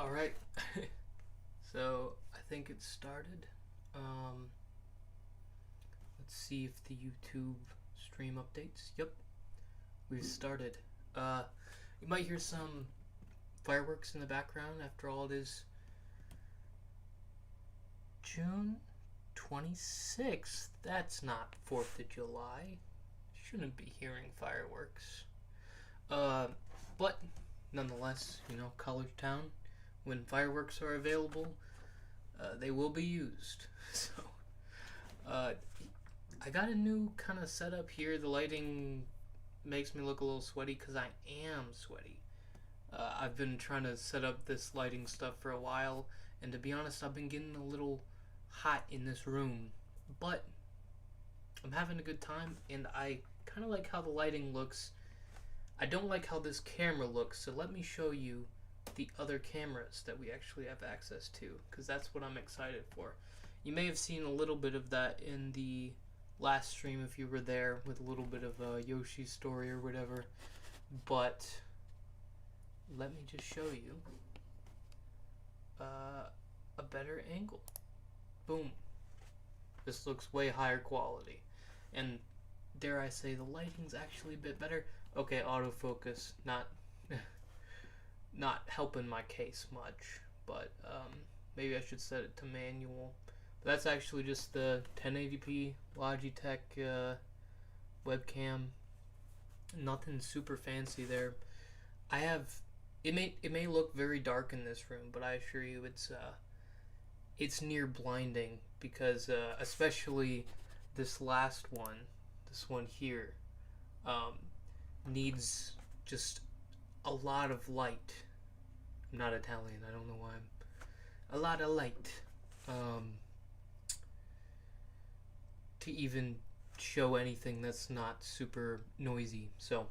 Alright, so I think it started. Let's see if the YouTube stream updates. Yep, we've started. You might hear some fireworks in the background. After all, it is June 26th. That's not 4th of July. Shouldn't be hearing fireworks. But nonetheless, College Town, when fireworks are available, they will be used. So, I got a new kind of setup here. The lighting makes me look a little sweaty because I am sweaty. I've been trying to set up this lighting stuff for a while, and to be honest, I've been getting a little hot in this room. But I'm having a good time, and I kind of like how the lighting looks. I don't like how this camera looks, so let me show you the other cameras that we actually have access to, because that's what I'm excited for. You may have seen a little bit of that in the last stream if you were there, with a little bit of Yoshi's story or whatever, but let me just show you a better angle. Boom. This looks way higher quality, and dare I say the lighting's actually a bit better. Okay, autofocus, not not helping my case much, but maybe I should set it to manual. But that's actually just the 1080p Logitech webcam. Nothing super fancy there. I have it may look very dark in this room, but I assure you it's near blinding, because especially this last one, this one here, needs just a lot of light. I'm not Italian, I don't know why. A lot of light to even show anything that's not super noisy. So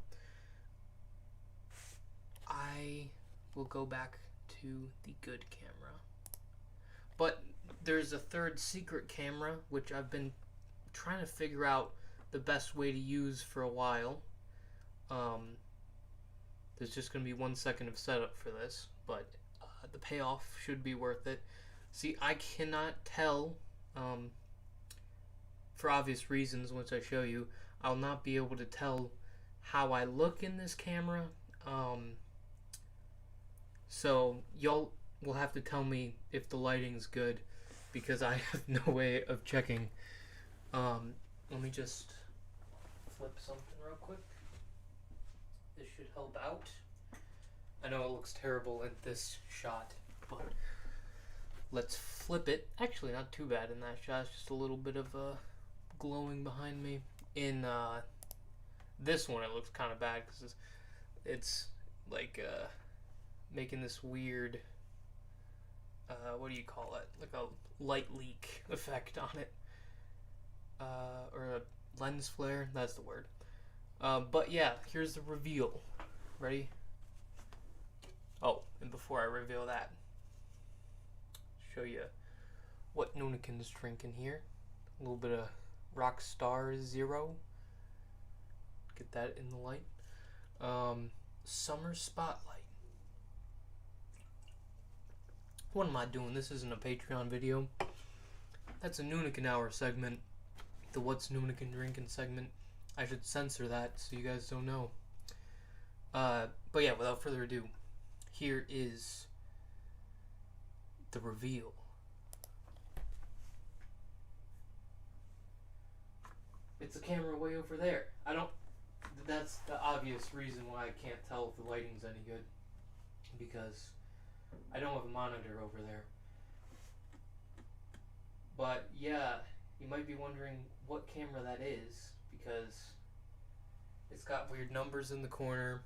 I will go back to the good camera. But there's a third secret camera, which I've been trying to figure out the best way to use for a while. There's just going to be 1 second of setup for this, but the payoff should be worth it. See, I cannot tell, for obvious reasons, once I show you, I'll not be able to tell how I look in this camera. So y'all will have to tell me if the lighting's good, because I have no way of checking. Let me just flip something real quick. This should help out. I know it looks terrible in this shot, but let's flip it. Actually, not too bad in that shot. It's just a little bit of glowing behind me. In this one, it looks kind of bad because it's like making this weird, what do you call it? Like a light leak effect on it. Or a lens flare, that's the word. But yeah, here's the reveal. Ready? Oh, and before I reveal that, show you what Nunican's drinking here. A little bit of Rockstar Zero. Get that in the light. Summer Spotlight. What am I doing? This isn't a Patreon video. That's a Nunican Hour segment. The What's Nunican Drinking segment. I should censor that so you guys don't know. But yeah, without further ado, here is the reveal. It's a camera way over there. That's the obvious reason why I can't tell if the lighting's any good, because I don't have a monitor over there. But yeah, you might be wondering what camera that is, because it's got weird numbers in the corner.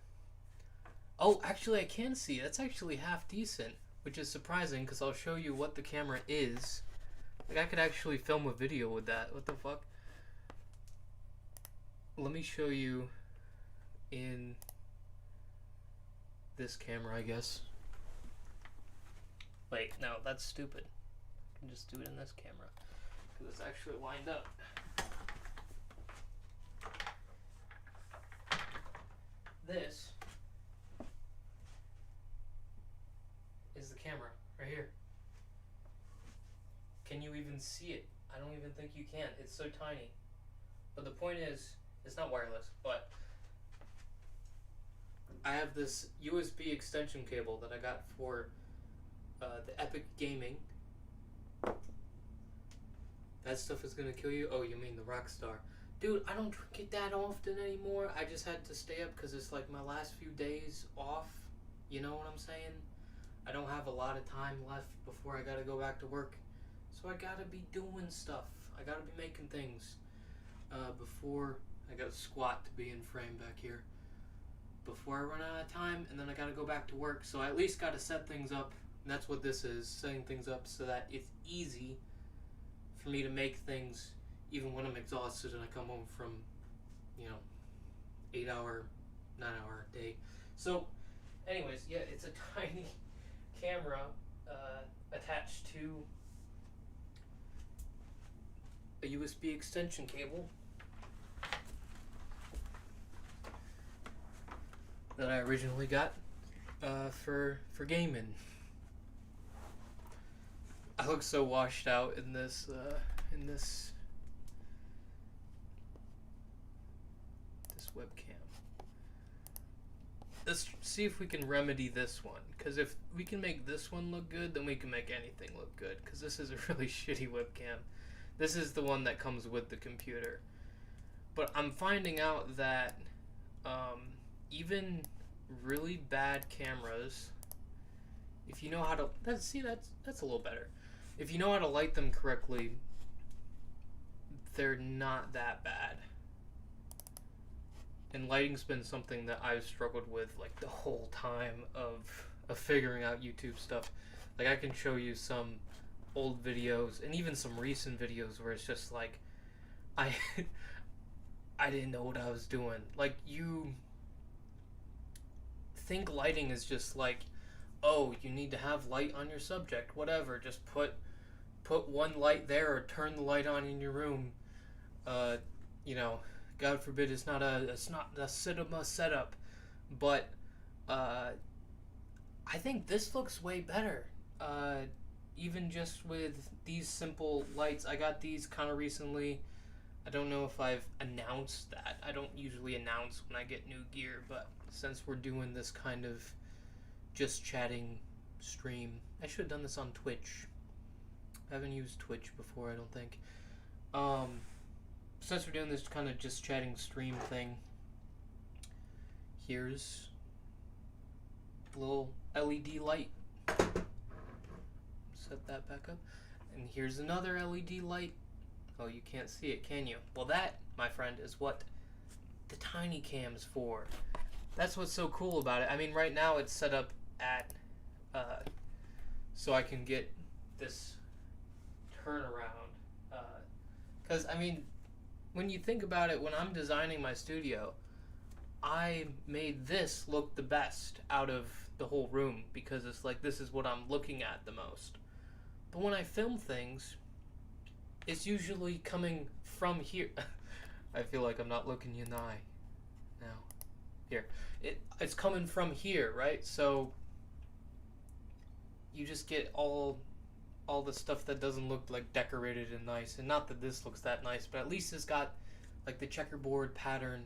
Oh, actually I can see. That's actually half decent, which is surprising, because I'll show you what the camera is. Like, I could actually film a video with that. What the fuck? Let me show you in this camera, I guess. Wait, no, that's stupid. I can just do it in this camera, because it's actually lined up. This is the camera, right here. Can you even see it? I don't even think you can. It's so tiny. But the point is, it's not wireless, but I have this USB extension cable that I got for the Epic Gaming. That stuff is gonna kill you? Oh, you mean the Rockstar. Dude, I don't drink it that often anymore. I just had to stay up because it's like my last few days off. You know what I'm saying? I don't have a lot of time left before I gotta go back to work. So I gotta be doing stuff. I gotta be making things. Before I gotta squat to be in frame back here. Before I run out of time, and then I gotta go back to work. So I at least gotta set things up. And that's what this is, setting things up so that it's easy for me to make things even when I'm exhausted and I come home from, 8-hour, 9-hour day. So, anyways, yeah, it's a tiny camera attached to a USB extension cable that I originally got for gaming. I look so washed out in this webcam. Let's see if we can remedy this one, because if we can make this one look good, then we can make anything look good, because this is a really shitty webcam. This is the one that comes with the computer. But I'm finding out that even really bad cameras, if you know how to that's a little better. If you know how to light them correctly, they're not that bad. And lighting's been something that I've struggled with like the whole time of figuring out YouTube stuff. Like I can show you some old videos and even some recent videos where it's just like I didn't know what I was doing. Like you think lighting is just like, oh, you need to have light on your subject, whatever, just put one light there or turn the light on in your room. God forbid it's not a cinema setup, but I think this looks way better. Even just with these simple lights. I got these kind of recently. I don't know if I've announced that. I don't usually announce when I get new gear, but since we're doing this kind of just chatting stream, I should have done this on Twitch. I haven't used Twitch before, I don't think. Since we're doing this kind of just chatting stream thing, here's a little LED light. Set that back up. And here's another LED light. Oh, you can't see it, can you? Well, that, my friend, is what the tiny cam's for. That's what's so cool about it. I mean, right now it's set up at, so I can get this turnaround. Because, I mean, when you think about it, when I'm designing my studio, I made this look the best out of the whole room because it's like, this is what I'm looking at the most. But when I film things, it's usually coming from here. I feel like I'm not looking you in the eye now. Here. It's coming from here, right? So you just get all the stuff that doesn't look like decorated and nice. And not that this looks that nice, but at least it's got like the checkerboard pattern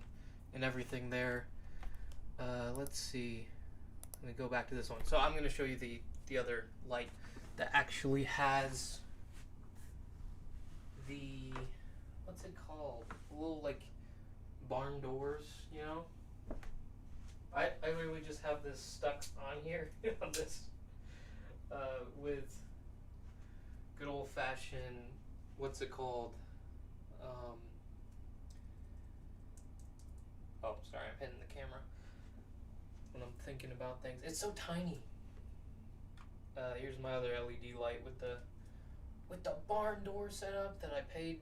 and everything there. Let's see. Let me go back to this one. So I'm going to show you the other light that actually has the, what's it called? Little like barn doors, you know? I really just have this stuck on here on this with good old fashioned, what's it called? Oh, sorry, I'm hitting the camera when I'm thinking about things. It's so tiny. Here's my other LED light with the barn door setup that I paid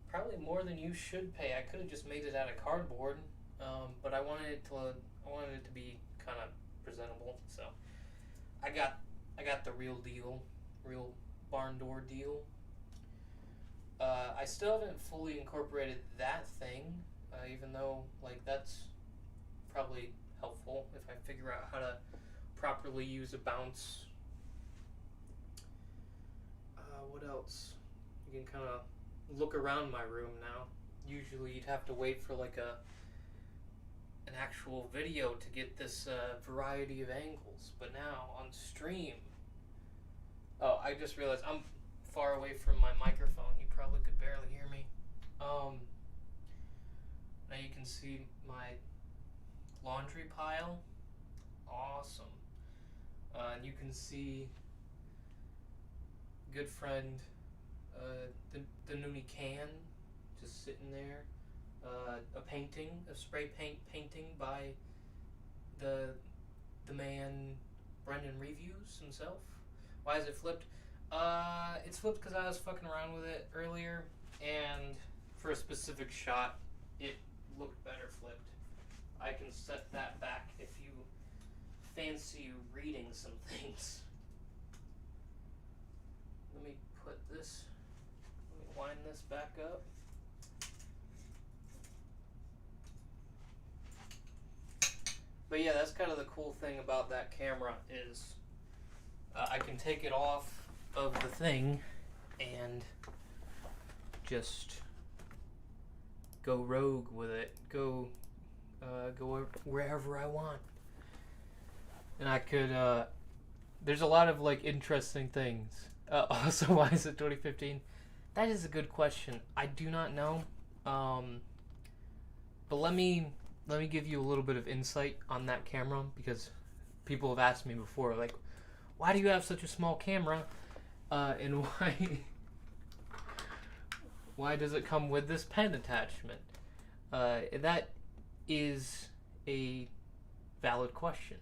probably more than you should pay. I could have just made it out of cardboard, but I wanted it to be kind of presentable. So I got the real deal, real barn door deal. I still haven't fully incorporated that thing, even though like that's probably helpful if I figure out how to properly use a bounce What else? You can kind of look around my room now. Usually you'd have to wait for like an actual video to get this variety of angles, but now on stream. Oh, I just realized I'm far away from my microphone. You probably could barely hear me. Now you can see my laundry pile. Awesome. And you can see good friend, the Nunican, just sitting there. A painting, a spray paint painting by the man Brendan Reviews himself. Why is it flipped? It's flipped because I was fucking around with it earlier, and for a specific shot, it looked better flipped. I can set that back if you fancy reading some things. Let me wind this back up. But yeah, that's kind of the cool thing about that camera is I can take it off of the thing and just go rogue with it. Go wherever I want. And I could, there's a lot of like interesting things. Also, why is it 2015? That is a good question. I do not know. But let me give you a little bit of insight on that camera, because people have asked me before, like, why do you have such a small camera? And why does it come with this pen attachment? That is a valid question.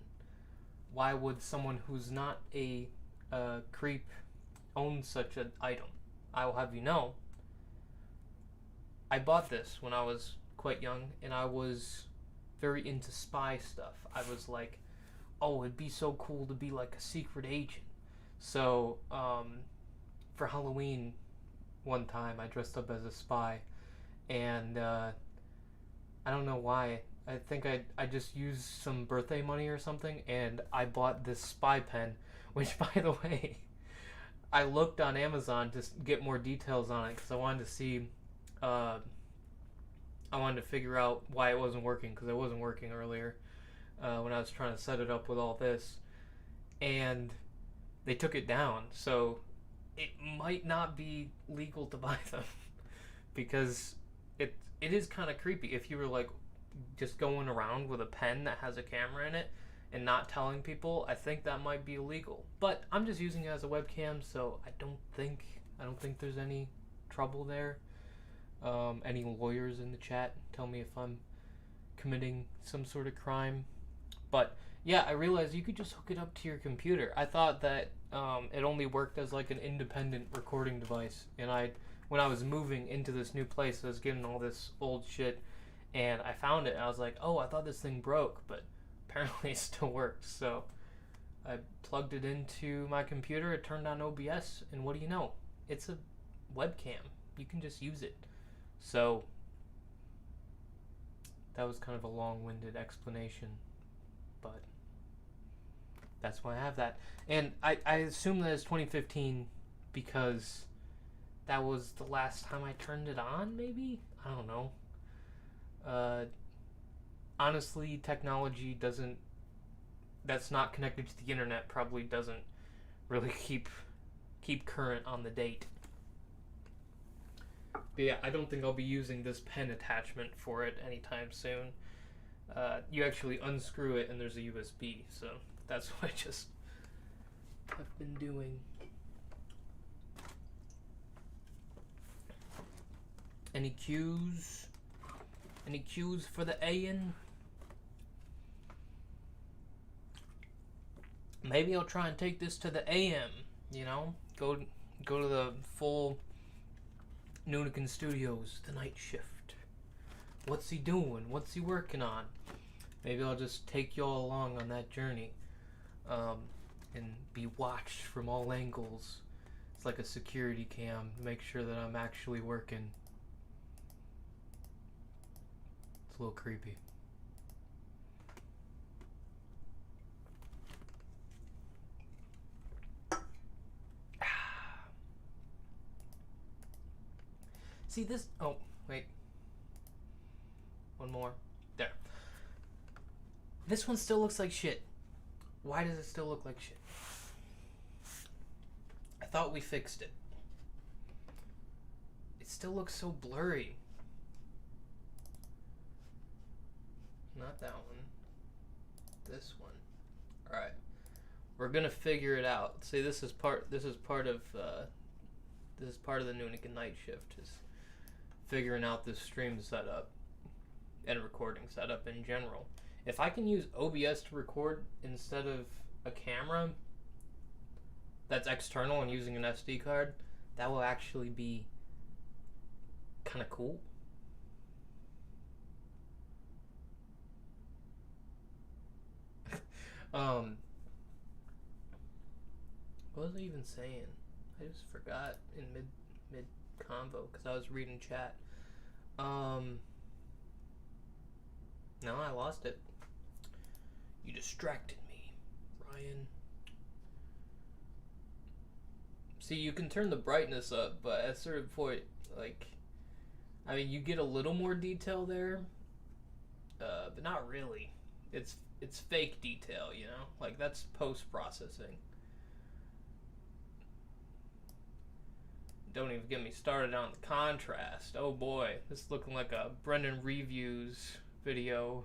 Why would someone who's not a creep own such an item? I will have you know, I bought this when I was quite young, and I was very into spy stuff. I was like, oh, it'd be so cool to be like a secret agent. So, for Halloween one time, I dressed up as a spy, and I don't know why. I think I just used some birthday money or something, and I bought this spy pen, which, by the way, I looked on Amazon to get more details on it, because I wanted to see, I wanted to figure out why it wasn't working, because it wasn't working earlier when I was trying to set it up with all this, and they took it down, so it might not be legal to buy them, because it is kind of creepy if you were like just going around with a pen that has a camera in it and not telling people. I think that might be illegal, but I'm just using it as a webcam, so I don't think there's any trouble there. Any lawyers in the chat, tell me if I'm committing some sort of crime. But yeah, I realized you could just hook it up to your computer. I thought that it only worked as like an independent recording device, and when I was moving into this new place, I was getting all this old shit, and I found it, and I was like, oh, I thought this thing broke, but apparently it still works. So I plugged it into my computer, it turned on OBS, and what do you know? It's a webcam. You can just use it. So that was kind of a long-winded explanation, but that's why I have that. And I assume that it's 2015 because that was the last time I turned it on, maybe? I don't know. Honestly, technology that's not connected to the internet probably doesn't really keep current on the date. But yeah, I don't think I'll be using this pen attachment for it anytime soon. You actually unscrew it and there's a USB, so that's what I've been doing. Any cues? Any cues for the AN? Maybe I'll try and take this to the AM, you know? Go to the full Nunican Studios, the night shift. What's he doing? What's he working on? Maybe I'll just take y'all along on that journey, and be watched from all angles. It's like a security cam to make sure that I'm actually working. It's a little creepy. See this? Oh, wait. One more. There. This one still looks like shit. Why does it still look like shit? I thought we fixed it. It still looks so blurry. Not that one. This one. All right. We're gonna figure it out. See, this is part of the Nunican night shift, is figuring out this stream setup and recording setup in general. If I can use OBS to record instead of a camera that's external and using an SD card, that will actually be kind of cool. What was I even saying? I just forgot in mid convo because I was reading chat. No, I lost it. You distracted me, Ryan. See, you can turn the brightness up, but at a certain point, like, I mean, you get a little more detail there, but not really. It's fake detail, you know? Like, that's post-processing. Don't even get me started on the contrast. Oh boy, this is looking like a Brendan Reviews video.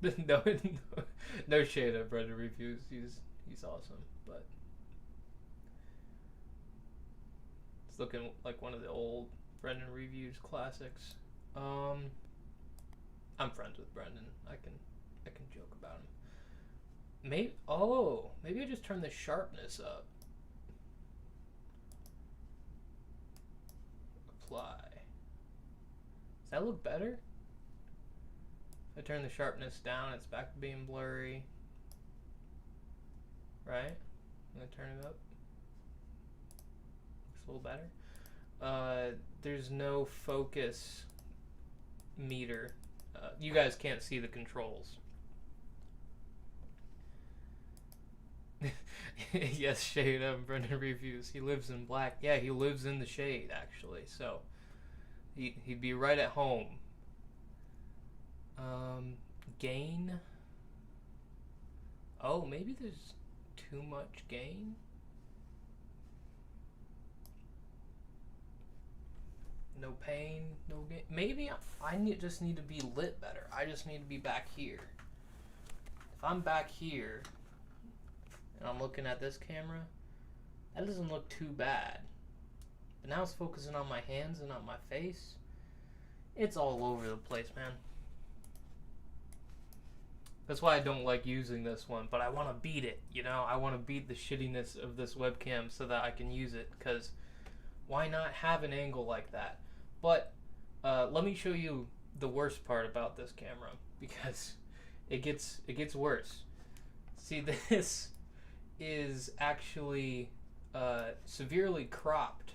No shade at Brendan Reviews. He's awesome, but it's looking like one of the old Brendan Reviews classics. I'm friends with Brendan. I can joke about him. Maybe I just turn the sharpness up. Apply. Does that look better? If I turn the sharpness down, it's back to being blurry. Right? I'm gonna turn it up. Looks a little better. There's no focus meter. You guys can't see the controls. Yes, shade of Brendan Reviews. He lives in black. Yeah, he lives in the shade, actually. So he'd be right at home. Gain. Oh, maybe there's too much gain. No pain, no gain. Maybe I just need to be lit better. I just need to be back here. If I'm back here and I'm looking at this camera, that doesn't look too bad. But now it's focusing on my hands and on my face. It's all over the place, man. That's why I don't like using this one, but I want to beat it, you know? I want to beat the shittiness of this webcam so that I can use it, because why not have an angle like that? But let me show you the worst part about this camera, because it gets worse. See, this is actually severely cropped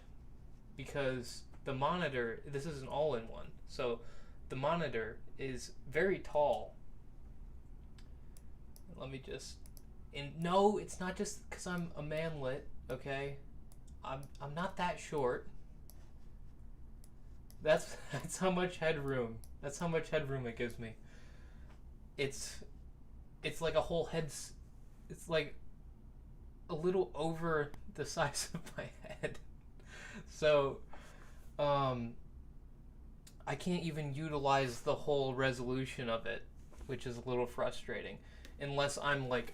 because the monitor, this is an all-in-one, so the monitor is very tall. Let me just, and no, it's not just because I'm a manlet, okay? I'm not that short. That's how much headroom. That's how much headroom it gives me. It's like a whole head's. It's like a little over the size of my head. So, I can't even utilize the whole resolution of it, which is a little frustrating, unless I'm like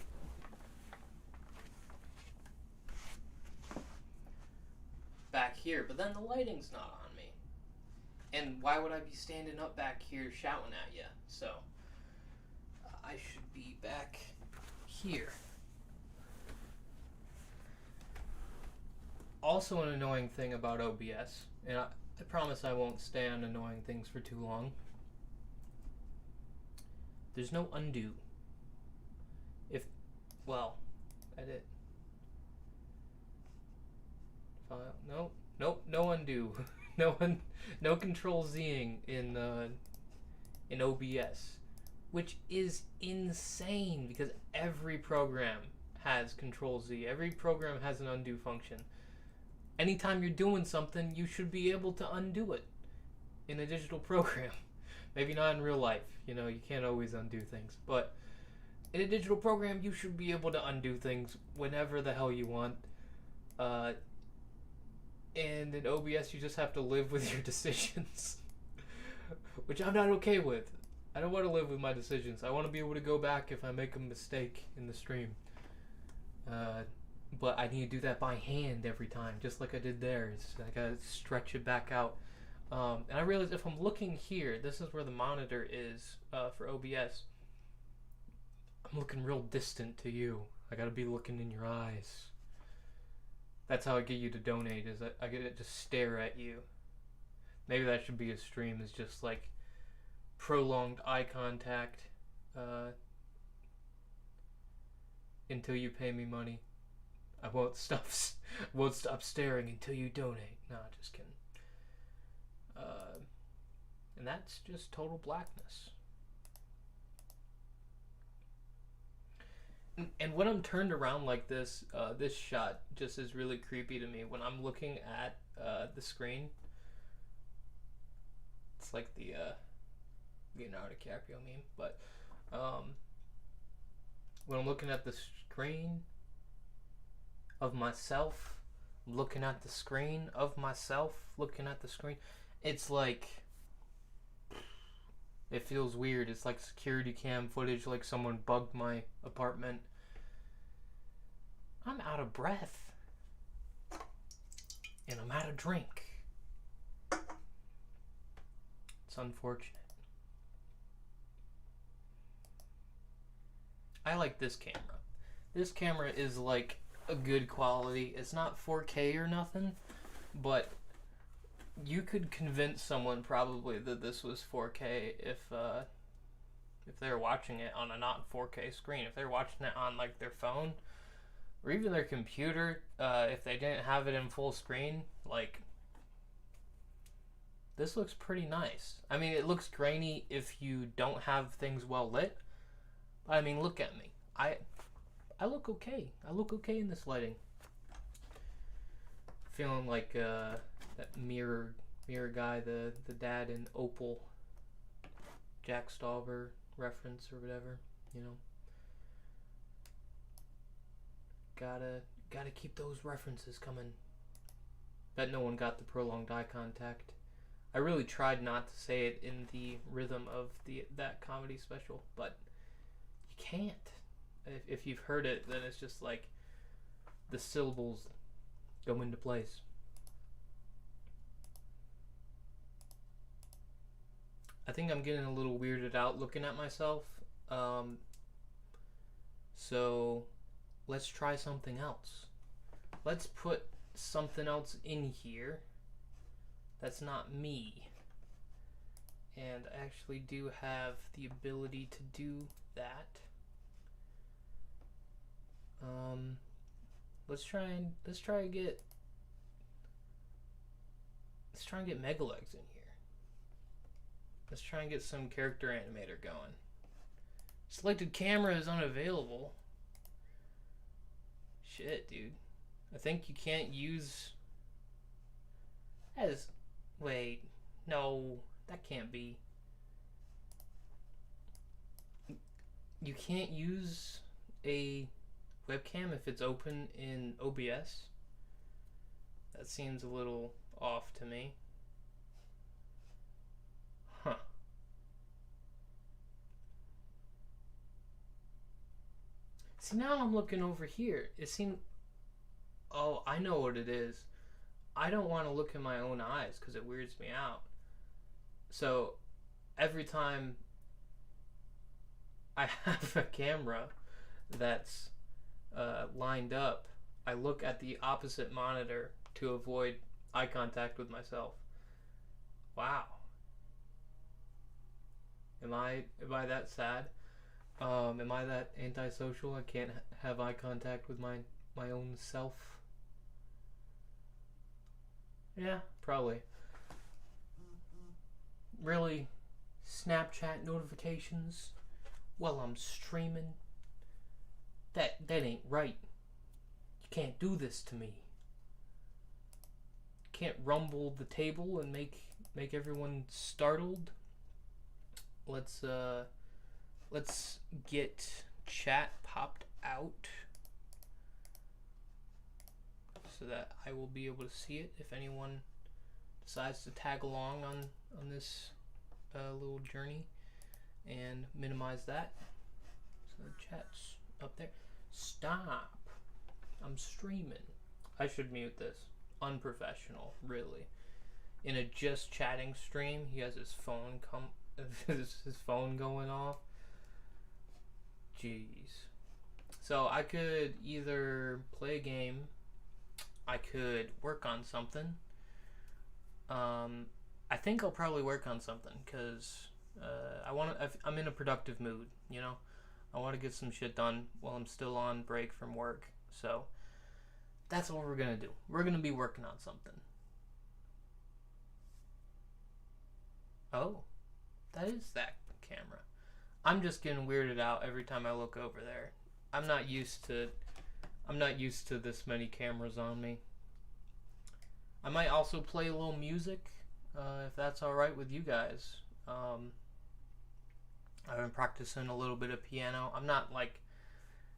back here. But then the lighting's not on me. And why would I be standing up back here shouting at you? So I should be back here. Also, an annoying thing about OBS, and I promise I won't stay on annoying things for too long. There's no undo. Edit. File. Nope, no undo. No control Zing in OBS, which is insane because every program has control Z. Every program has an undo function. anytime you're doing something, you should be able to undo it in a digital program. Maybe not in real life. You know, you can't always undo things. But in a digital program, you should be able to undo things whenever the hell you want. And in OBS, you just have to live with your decisions, which I'm not okay with. I don't want to live with my decisions. I want to be able to go back if I make a mistake in the stream. But I need to do that by hand every time, just like I did there. I gotta stretch it back out. And I realize if I'm looking here, this is where the monitor is for OBS. I'm looking real distant to you. I gotta be looking in your eyes. That's how I get you to donate, is I get to just stare at you. Maybe that should be a stream, is just like prolonged eye contact until you pay me money. I won't stop staring until you donate. No, just kidding. And that's just total blackness. And when I'm turned around like this, this shot just is really creepy to me. When I'm looking at the screen, it's like the Leonardo DiCaprio meme. But when I'm looking at the screen of myself, looking at the screen of myself, looking at the screen, it's like, it feels weird. It's like security cam footage, like someone bugged my apartment. I'm out of breath. And I'm out of drink. It's unfortunate. I like this camera. This camera is like a good quality. It's not 4K or nothing, but you could convince someone probably that this was 4K if they're watching it on a not 4K screen. If they're watching it on like their phone or even their computer, if they didn't have it in full screen, like, this looks pretty nice. I mean, it looks grainy if you don't have things well lit. I mean, look at me. I look okay. I look okay in this lighting. Feeling like that mirror guy, the dad in Opal, Jack Stauber reference or whatever, you know. Gotta keep those references coming. Bet no one got the prolonged eye contact. I really tried not to say it in the rhythm of that comedy special, but you can't. If you've heard it, then it's just like the syllables go into place. I think I'm getting a little weirded out looking at myself. So let's try something else. Let's put something else in here that's not me. And I actually do have the ability to do that. Let's try and get Megalegs in here. Let's try and get some character animator going. Selected camera is unavailable. Shit, dude. I think you can't use as... Wait. No, that can't be. You can't use a webcam if it's open in OBS? That seems a little off to me. Huh. See, now I'm looking over here. It seemed... Oh, I know what it is. I don't want to look in my own eyes because it weirds me out. So, every time I have a camera that's lined up, I look at the opposite monitor to avoid eye contact with myself. Wow. Am I that sad? Am I that antisocial? I can't have eye contact with my own self? Yeah, probably. Really? Snapchat notifications while I'm streaming? That ain't right. You can't do this to me. can't rumble the table and make everyone startled. Let's get chat popped out so that I will be able to see it if anyone decides to tag along on this little journey, and minimize that so the chat's up there. Stop. I'm streaming. I should mute this. Unprofessional, really. In a just chatting stream, he has his phone his phone going off. Jeez. So I could either play a game, I could work on something. I think I'll probably work on something because I'm in a productive mood, you know? I want to get some shit done while I'm still on break from work. So that's what we're going to do. We're going to be working on something. Oh, that is that camera. I'm just getting weirded out every time I look over there. I'm not used to this many cameras on me. I might also play a little music, if that's alright with you guys. I've been practicing a little bit of piano. I'm not like,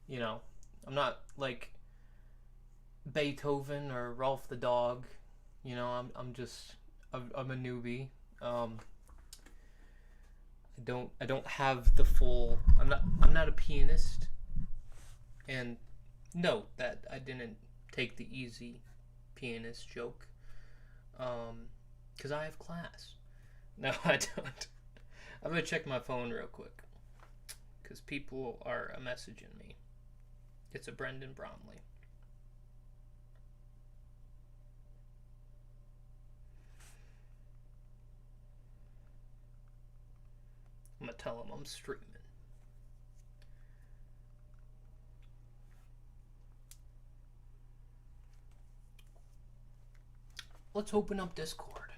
I'm not like Beethoven or Rolf the Dog. I'm a newbie. I don't have the full. I'm not a pianist. And note that I didn't take the easy pianist joke. 'Cause I have class. No, I don't. I'm gonna check my phone real quick, 'cause people are messaging me. It's a Brendan Bromley. I'm gonna tell him I'm streaming. Let's open up Discord.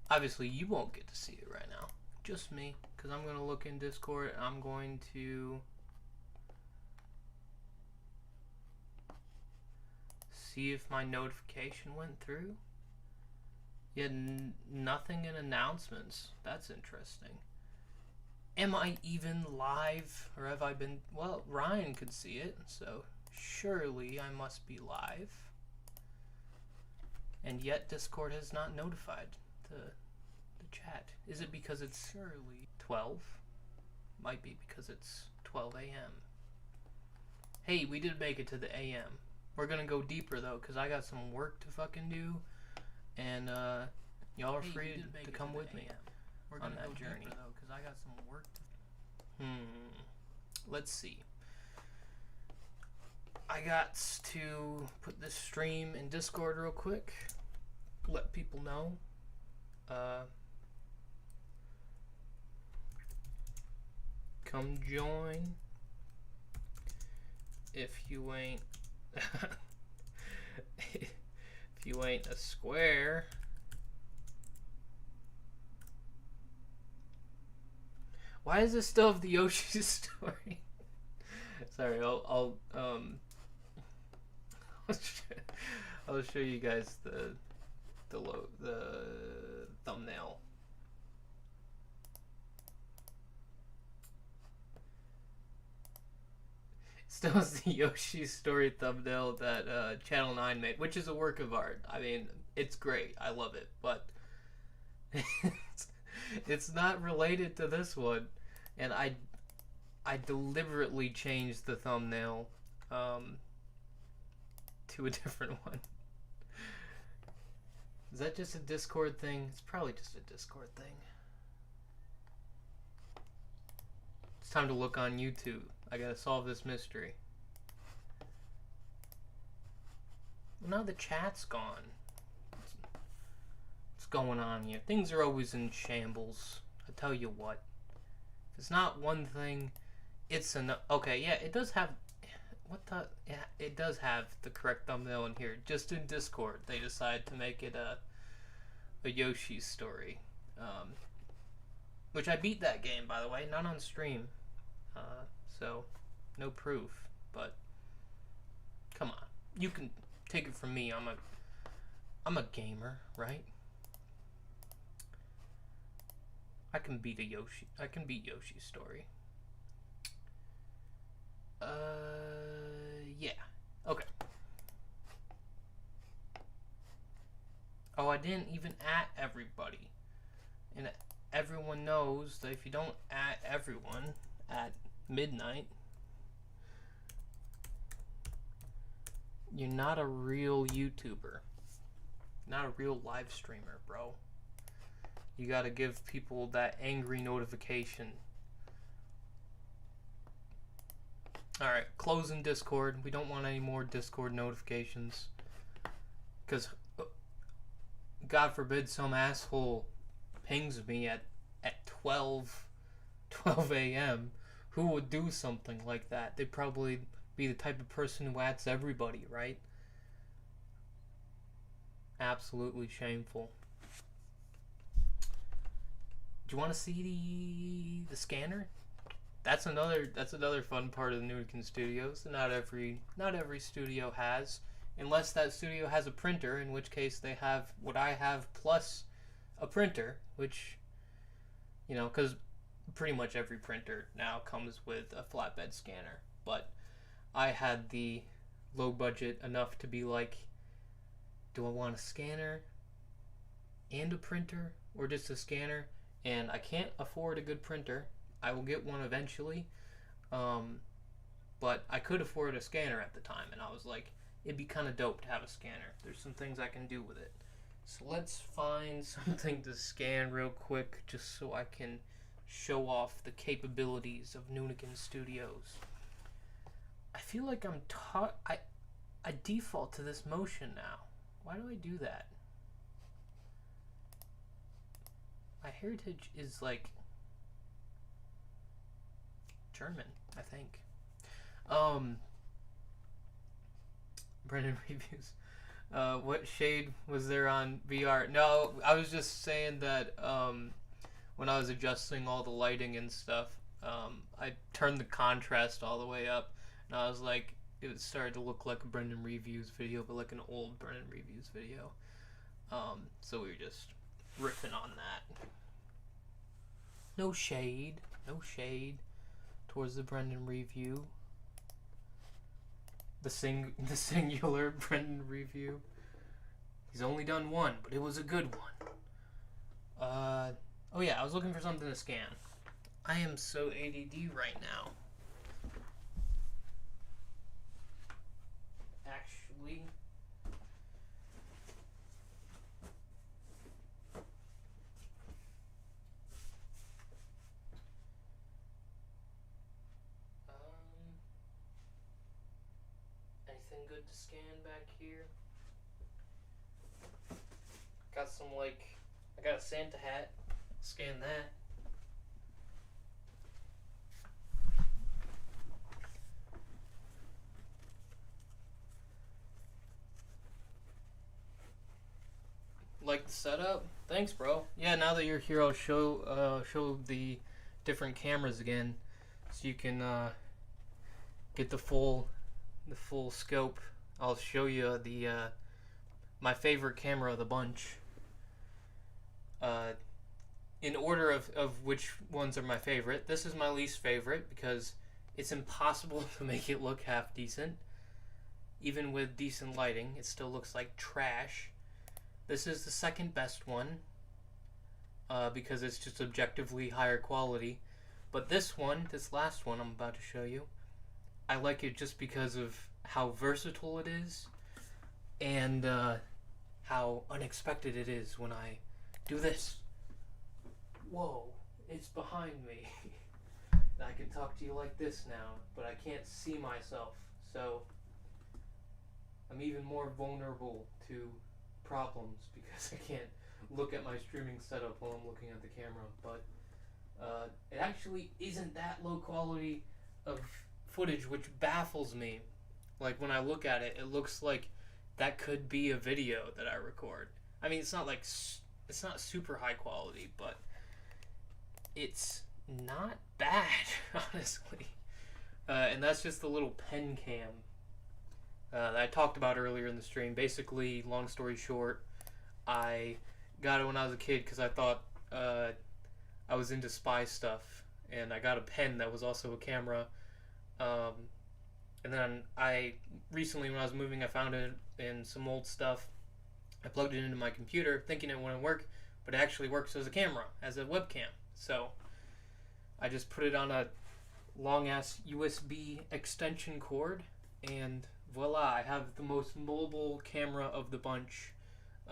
Obviously, you won't get to see it right now. Just me, because I'm going to look in Discord and I'm going to see if my notification went through. Yeah, nothing in announcements. That's interesting. Am I even live? Or have I been... Well, Ryan could see it, so surely I must be live. And yet Discord has not notified the chat. Is it because it's surely 12? Might be because it's 12 a.m. Hey, we did make it to the a.m. We're gonna go deeper though, because I got some work to fucking do. And y'all are free to come with me on that journey. Though, because I got some work to... Let's see. I got to put this stream in Discord real quick. Let people know. Come join. If you ain't if you ain't a square. Why is this still of the Yoshi story? Sorry, I'll show you guys the thumbnail. Still is the Yoshi story thumbnail that Channel 9 made, which is a work of art. I mean, it's great. I love it, but it's not related to this one, and I deliberately changed the thumbnail to a different one. Is that just a Discord thing? It's probably just a Discord thing. It's time to look on YouTube. I gotta solve this mystery. Well, now the chat's gone. What's going on here? Things are always in shambles. I tell you what. If it's not one thing, it's another. Okay, yeah, it does have... What the... Yeah, it does have the correct thumbnail in here. Just in Discord, they decided to make it a Yoshi story. Which I beat that game, by the way, not on stream. So, no proof, but come on. You can take it from me. I'm a gamer, right? I can beat Yoshi's story. Yeah. Okay. Oh, I didn't even at everybody. And everyone knows that if you don't at everyone at midnight, you're not a real YouTuber. Not a real live streamer, bro. You gotta give people that angry notification. Alright, closing Discord. We don't want any more Discord notifications. Because, God forbid, some asshole pings me at 12 a.m. Who would do something like that? They'd probably be the type of person who ats everybody, right? Absolutely shameful. Do you want to see the scanner? That's another fun part of the Nunican studios. Not every studio has, unless that studio has a printer, in which case they have what I have plus a printer, which, you know, because pretty much every printer now comes with a flatbed scanner. But I had the low budget enough to be like, do I want a scanner and a printer, or just a scanner? And I can't afford a good printer. I will get one eventually, but I could afford a scanner at the time, and I was like, it'd be kind of dope to have a scanner. There's some things I can do with it. So let's find something to scan real quick, just so I can show off the capabilities of Nunican Studios. I feel like I'm taught. I default to this motion now. Why do I do that? My heritage is like German, I think. Brendan reviews. What shade was there on VR? No, I was just saying that when I was adjusting all the lighting and stuff, I turned the contrast all the way up, and I was like, it started to look like a Brendan Reviews video, but like an old Brendan Reviews video. So we were just riffing on that. No shade towards the Brendan Review. The singular Brendan Review. He's only done one, but it was a good one. Oh yeah, I was looking for something to scan. I am so ADD right now. Actually, anything good to scan back here? Got some, like, I got a Santa hat. Scan that. Like the setup? Thanks, bro. Yeah, now that you're here, I'll show the different cameras again, so you can get the full scope. I'll show you the my favorite camera of the bunch. In order of which ones are my favorite. This is my least favorite because it's impossible to make it look half decent. Even with decent lighting, it still looks like trash. This is the second best one because it's just objectively higher quality. But this last one I'm about to show you, I like it just because of how versatile it is and how unexpected it is when I do this. Whoa, it's behind me. I can talk to you like this now, but I can't see myself, so I'm even more vulnerable to problems because I can't look at my streaming setup while I'm looking at the camera. But it actually isn't that low quality of footage, which baffles me. Like, when I look at it, it looks like that could be a video that I record. I mean, it's not like, it's not super high quality, but it's not bad, honestly. And that's just the little pen cam that I talked about earlier in the stream. Basically, long story short, I got it when I was a kid because I thought I was into spy stuff, and I got a pen that was also a camera. Um, and then I recently, when I was moving, I found it in some old stuff. I plugged it into my computer, thinking it wouldn't work, but it actually works as a camera, as a webcam. So I just put it on a long ass USB extension cord, and voila, I have the most mobile camera of the bunch.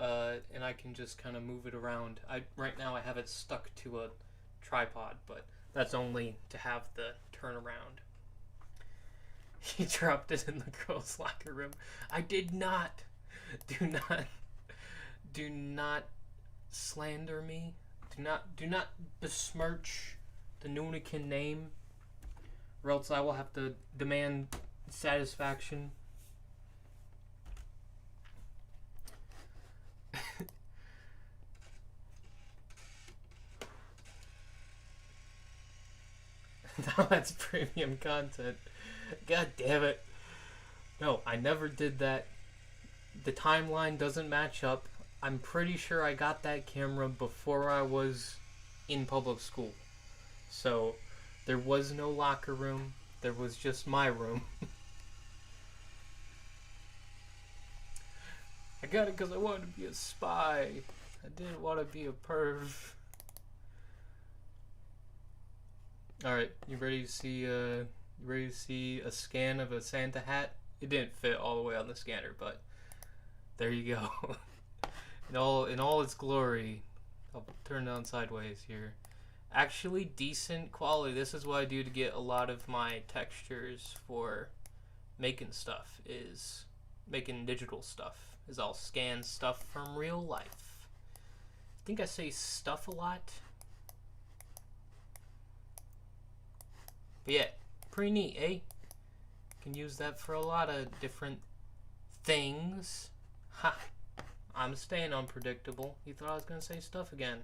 And I can just kind of move it around. Right now I have it stuck to a tripod, but that's only to have the turnaround. He dropped it in the girls' locker room. I did not. Do not slander me. Do not besmirch the Nunican name, or else I will have to demand satisfaction. Now that's premium content. God damn it. No, I never did that. The timeline doesn't match up. I'm pretty sure I got that camera before I was in public school. So, there was no locker room. There was just my room. I got it because I wanted to be a spy. I didn't want to be a perv. Alright, you ready to see a scan of a Santa hat? It didn't fit all the way on the scanner, but there you go. in all its glory. I'll turn it on sideways here. Actually decent quality. This is what I do to get a lot of my textures for making stuff, is making digital stuff. Is I'll scan stuff from real life. I think I say stuff a lot. But yeah, pretty neat, eh? Can use that for a lot of different things. Ha! I'm staying unpredictable. You thought I was gonna say stuff again.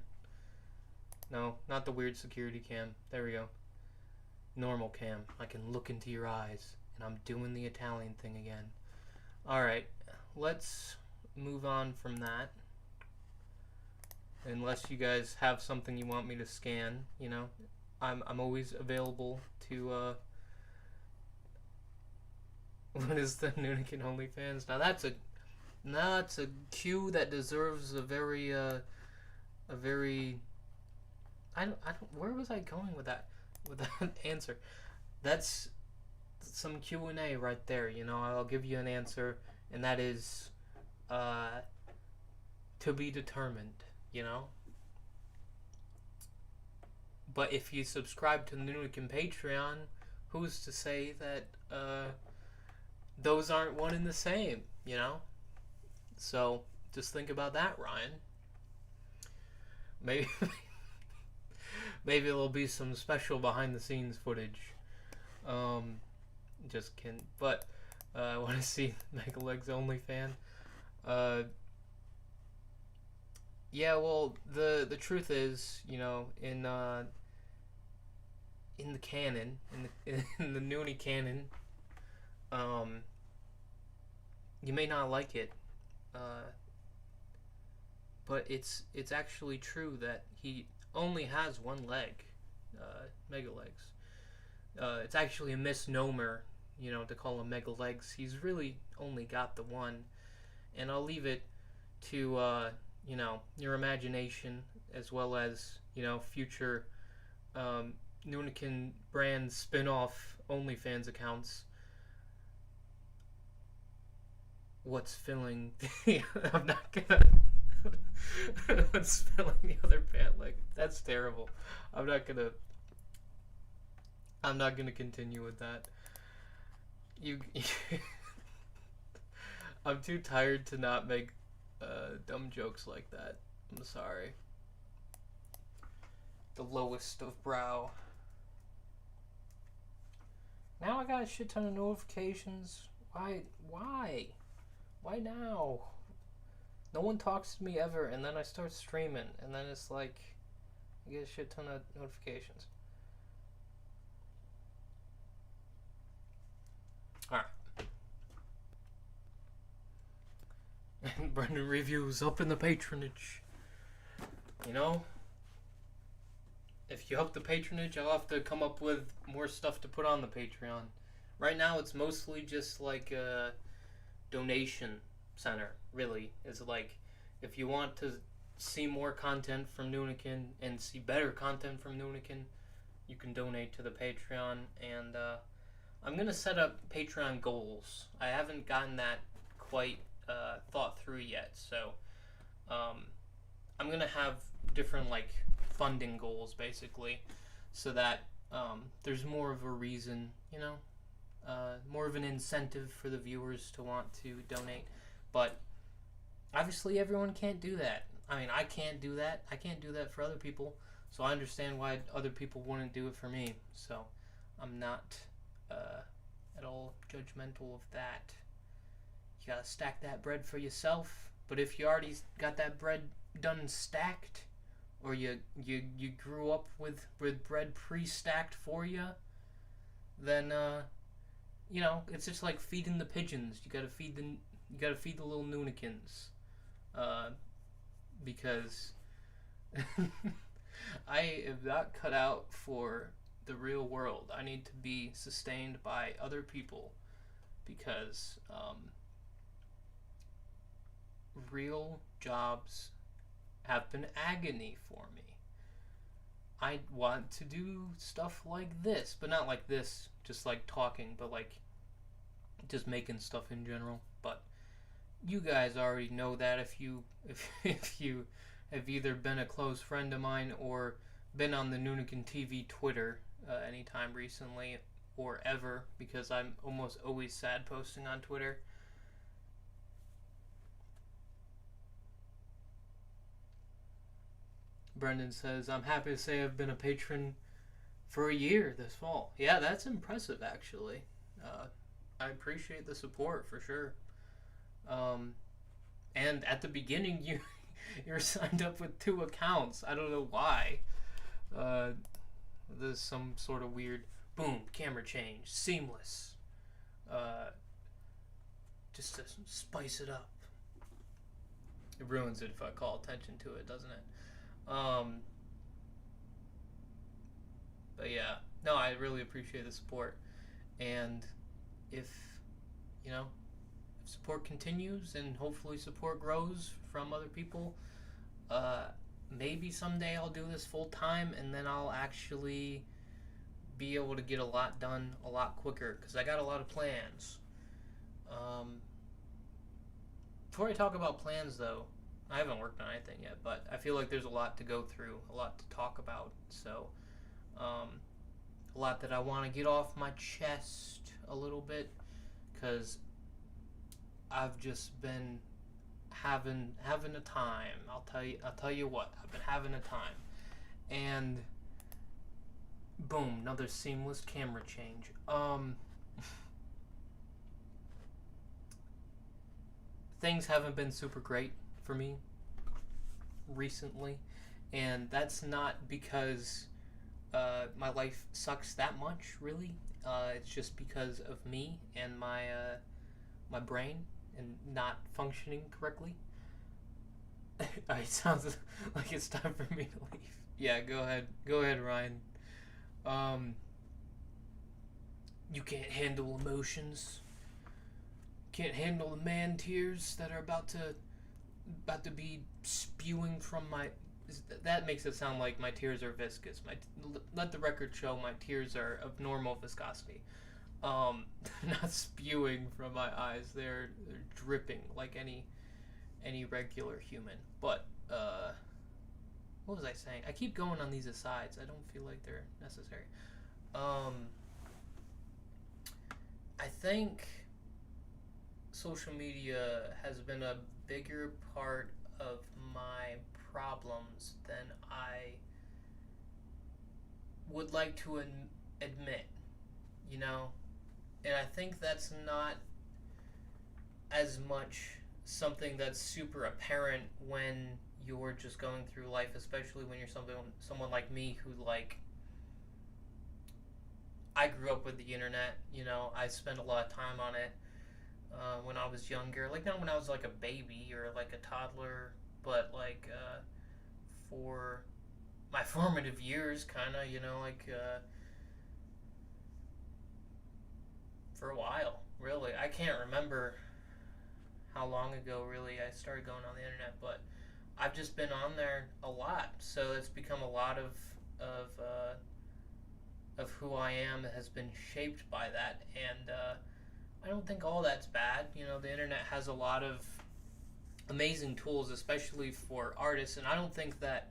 No, not the weird security cam. There we go. Normal cam. I can look into your eyes. And I'm doing the Italian thing again. Alright, let's move on from that. Unless you guys have something you want me to scan, you know. I'm always available to what is the Nunican OnlyFans? Now that's a cue that deserves a very I don't where was I going with that answer? That's some Q&A right there, you know. I'll give you an answer, and that is to be determined, you know. But if you subscribe to the Nunican Patreon, who's to say that those aren't one and the same, you know? So just think about that, Ryan. Maybe maybe there'll be some special behind the scenes footage. Just kidding. But I want to see Mega Legs OnlyFan. Yeah, well, the truth is, you know, in the canon, in the Noonie canon, you may not like it, but it's actually true that he only has one leg, Mega Legs. It's actually a misnomer, you know, to call him Mega Legs. He's really only got the one, and I'll leave it to you know, your imagination, as well as, you know, future Nunican brand spin-off OnlyFans accounts. What's filling I'm not gonna what's filling the other pant leg? That's terrible. I'm not gonna continue with that. I'm too tired to not make dumb jokes like that. I'm sorry. The lowest of brow. Now I got a shit ton of notifications. Why? Why now? No one talks to me ever, and then I start streaming, and then it's like I get a shit ton of notifications. Alright. Brendan Reviews up in the patronage. You know? If you up the patronage, I'll have to come up with more stuff to put on the Patreon. Right now, it's mostly just like a donation center, really. It's like, if you want to see more content from Nunican and see better content from Nunican, you can donate to the Patreon. And I'm going to set up Patreon goals. I haven't gotten that quite thought through yet. So I'm going to have different, like, funding goals, basically, so that there's more of a reason, you know, more of an incentive for the viewers to want to donate. But obviously everyone can't do that. I mean, I can't do that. I can't do that for other people, so I understand why other people wouldn't do it for me. So I'm not at all judgmental of that. You gotta stack that bread for yourself, but if you already got that bread done stacked, or you grew up with bread pre-stacked for you, then you know, it's just like feeding the pigeons. You gotta feed the little Nunicans, because I am not cut out for the real world. I need to be sustained by other people, because real jobs have been agony for me. I want to do stuff like this, but not like this, just like talking, but like just making stuff in general. But you guys already know that if you have either been a close friend of mine or been on the Nunican TV Twitter anytime recently or ever, because I'm almost always sad posting on Twitter. Brendan says, I'm happy to say I've been a patron for a year this fall. Yeah, that's impressive, actually. I appreciate the support, for sure. And at the beginning, you were signed up with 2 accounts. I don't know why. There's some sort of weird, boom, camera change, seamless. Just to spice it up. It ruins it if I call attention to it, doesn't it? But yeah, no, I really appreciate the support, and if support continues and hopefully support grows from other people, maybe someday I'll do this full time, and then I'll actually be able to get a lot done a lot quicker, because I got a lot of plans. Before I talk about plans, though, I haven't worked on anything yet, but I feel like there's a lot to go through, a lot to talk about. So, a lot that I want to get off my chest a little bit, because I've just been having a time. I'll tell you what, I've been having a time, and boom, another seamless camera change. Things haven't been super great for me recently, and that's not because my life sucks that much, really. It's just because of me and my brain and not functioning correctly. It sounds like it's time for me to leave. Yeah, go ahead, Ryan. You can't handle emotions. Can't handle the man tears that are about to be spewing from my. That makes it sound like my tears are viscous. Let the record show my tears are of normal viscosity. Not spewing from my eyes. They're dripping like any regular human. But what was I saying? I keep going on these asides. I don't feel like they're necessary. I think social media has been a bigger part of my problems than I would like to admit, and I think that's not as much something that's super apparent when you're just going through life, especially when you're someone like me who, like, I grew up with the internet. I spend a lot of time on it. when I was younger. Like, not when I was like a baby or like a toddler, but like for my formative years, kind of, like for a while, really. I can't remember how long ago, really, I started going on the internet, but I've just been on there a lot, so it's become a lot of uh, of who I am has been shaped by that, and I don't think all that's bad. The internet has a lot of amazing tools, especially for artists, and I don't think that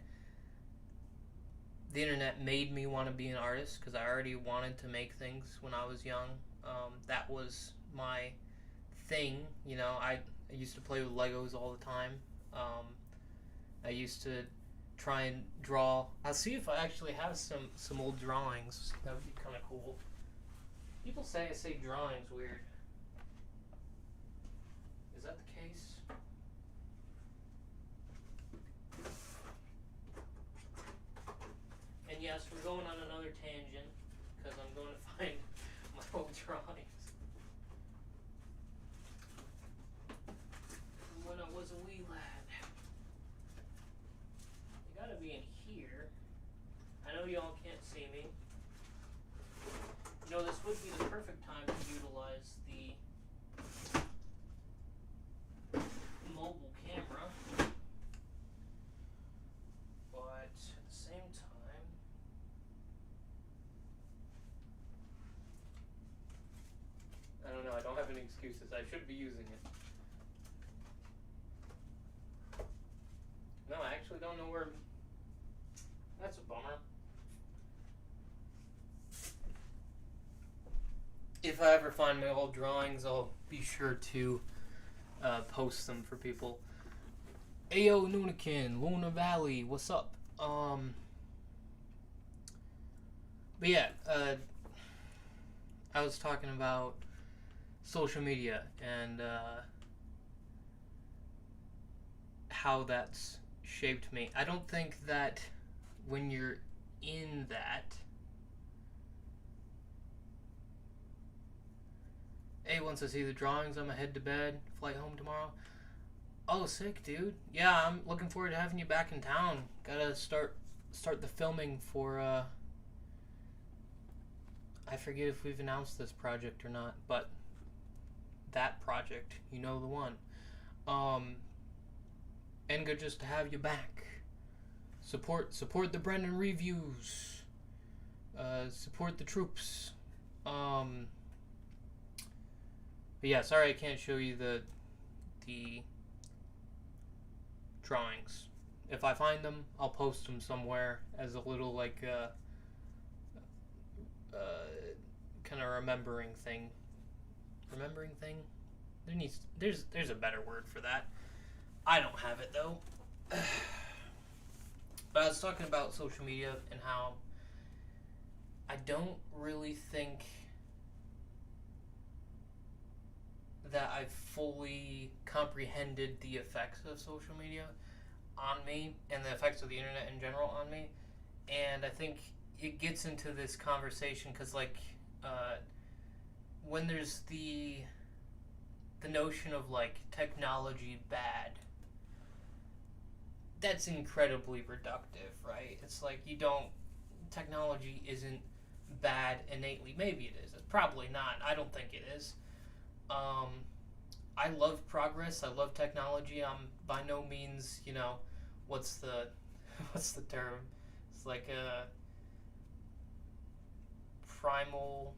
the internet made me want to be an artist because I already wanted to make things when I was young. That was my thing. I used to play with Legos all the time. I used to try and draw. I'll see if I actually have some old drawings. That would be kind of cool. People say I say drawings weird. Is that the case? And yes, we're going on another tangent because I'm going to find my old drawings. When I was a wee lad. They gotta be in here. I know y'all can't see me. This would be the perfect time to utilize the mobile camera. But at the same time, I don't know, I don't have any excuses. I should be using it. No, I actually don't know where. That's a bummer. If I ever find my old drawings, I'll be sure to post them for people. Ayo, Nunican, Luna Valley, what's up? But yeah, I was talking about social media and how that's shaped me. I don't think that when you're in that. A wants to see the drawings. I'm head to bed. Flight home tomorrow. Oh, sick, dude. Yeah, I'm looking forward to having you back in town. Gotta start the filming for I forget if we've announced this project or not, but that project, the one. And good just to have you back. Support the Brendan reviews. Support the troops. But yeah, sorry I can't show you the drawings. If I find them, I'll post them somewhere as a little kind of remembering thing. Remembering thing? There's a better word for that. I don't have it though. But I was talking about social media and how I don't really think that I've fully comprehended the effects of social media on me and the effects of the internet in general on me. And I think it gets into this conversation because when there's the notion of technology bad, that's incredibly reductive, right? It's technology isn't bad innately. Maybe it is. It's probably not. I don't think it is. I love progress. I love technology. I'm by no means, what's the term? It's like a primal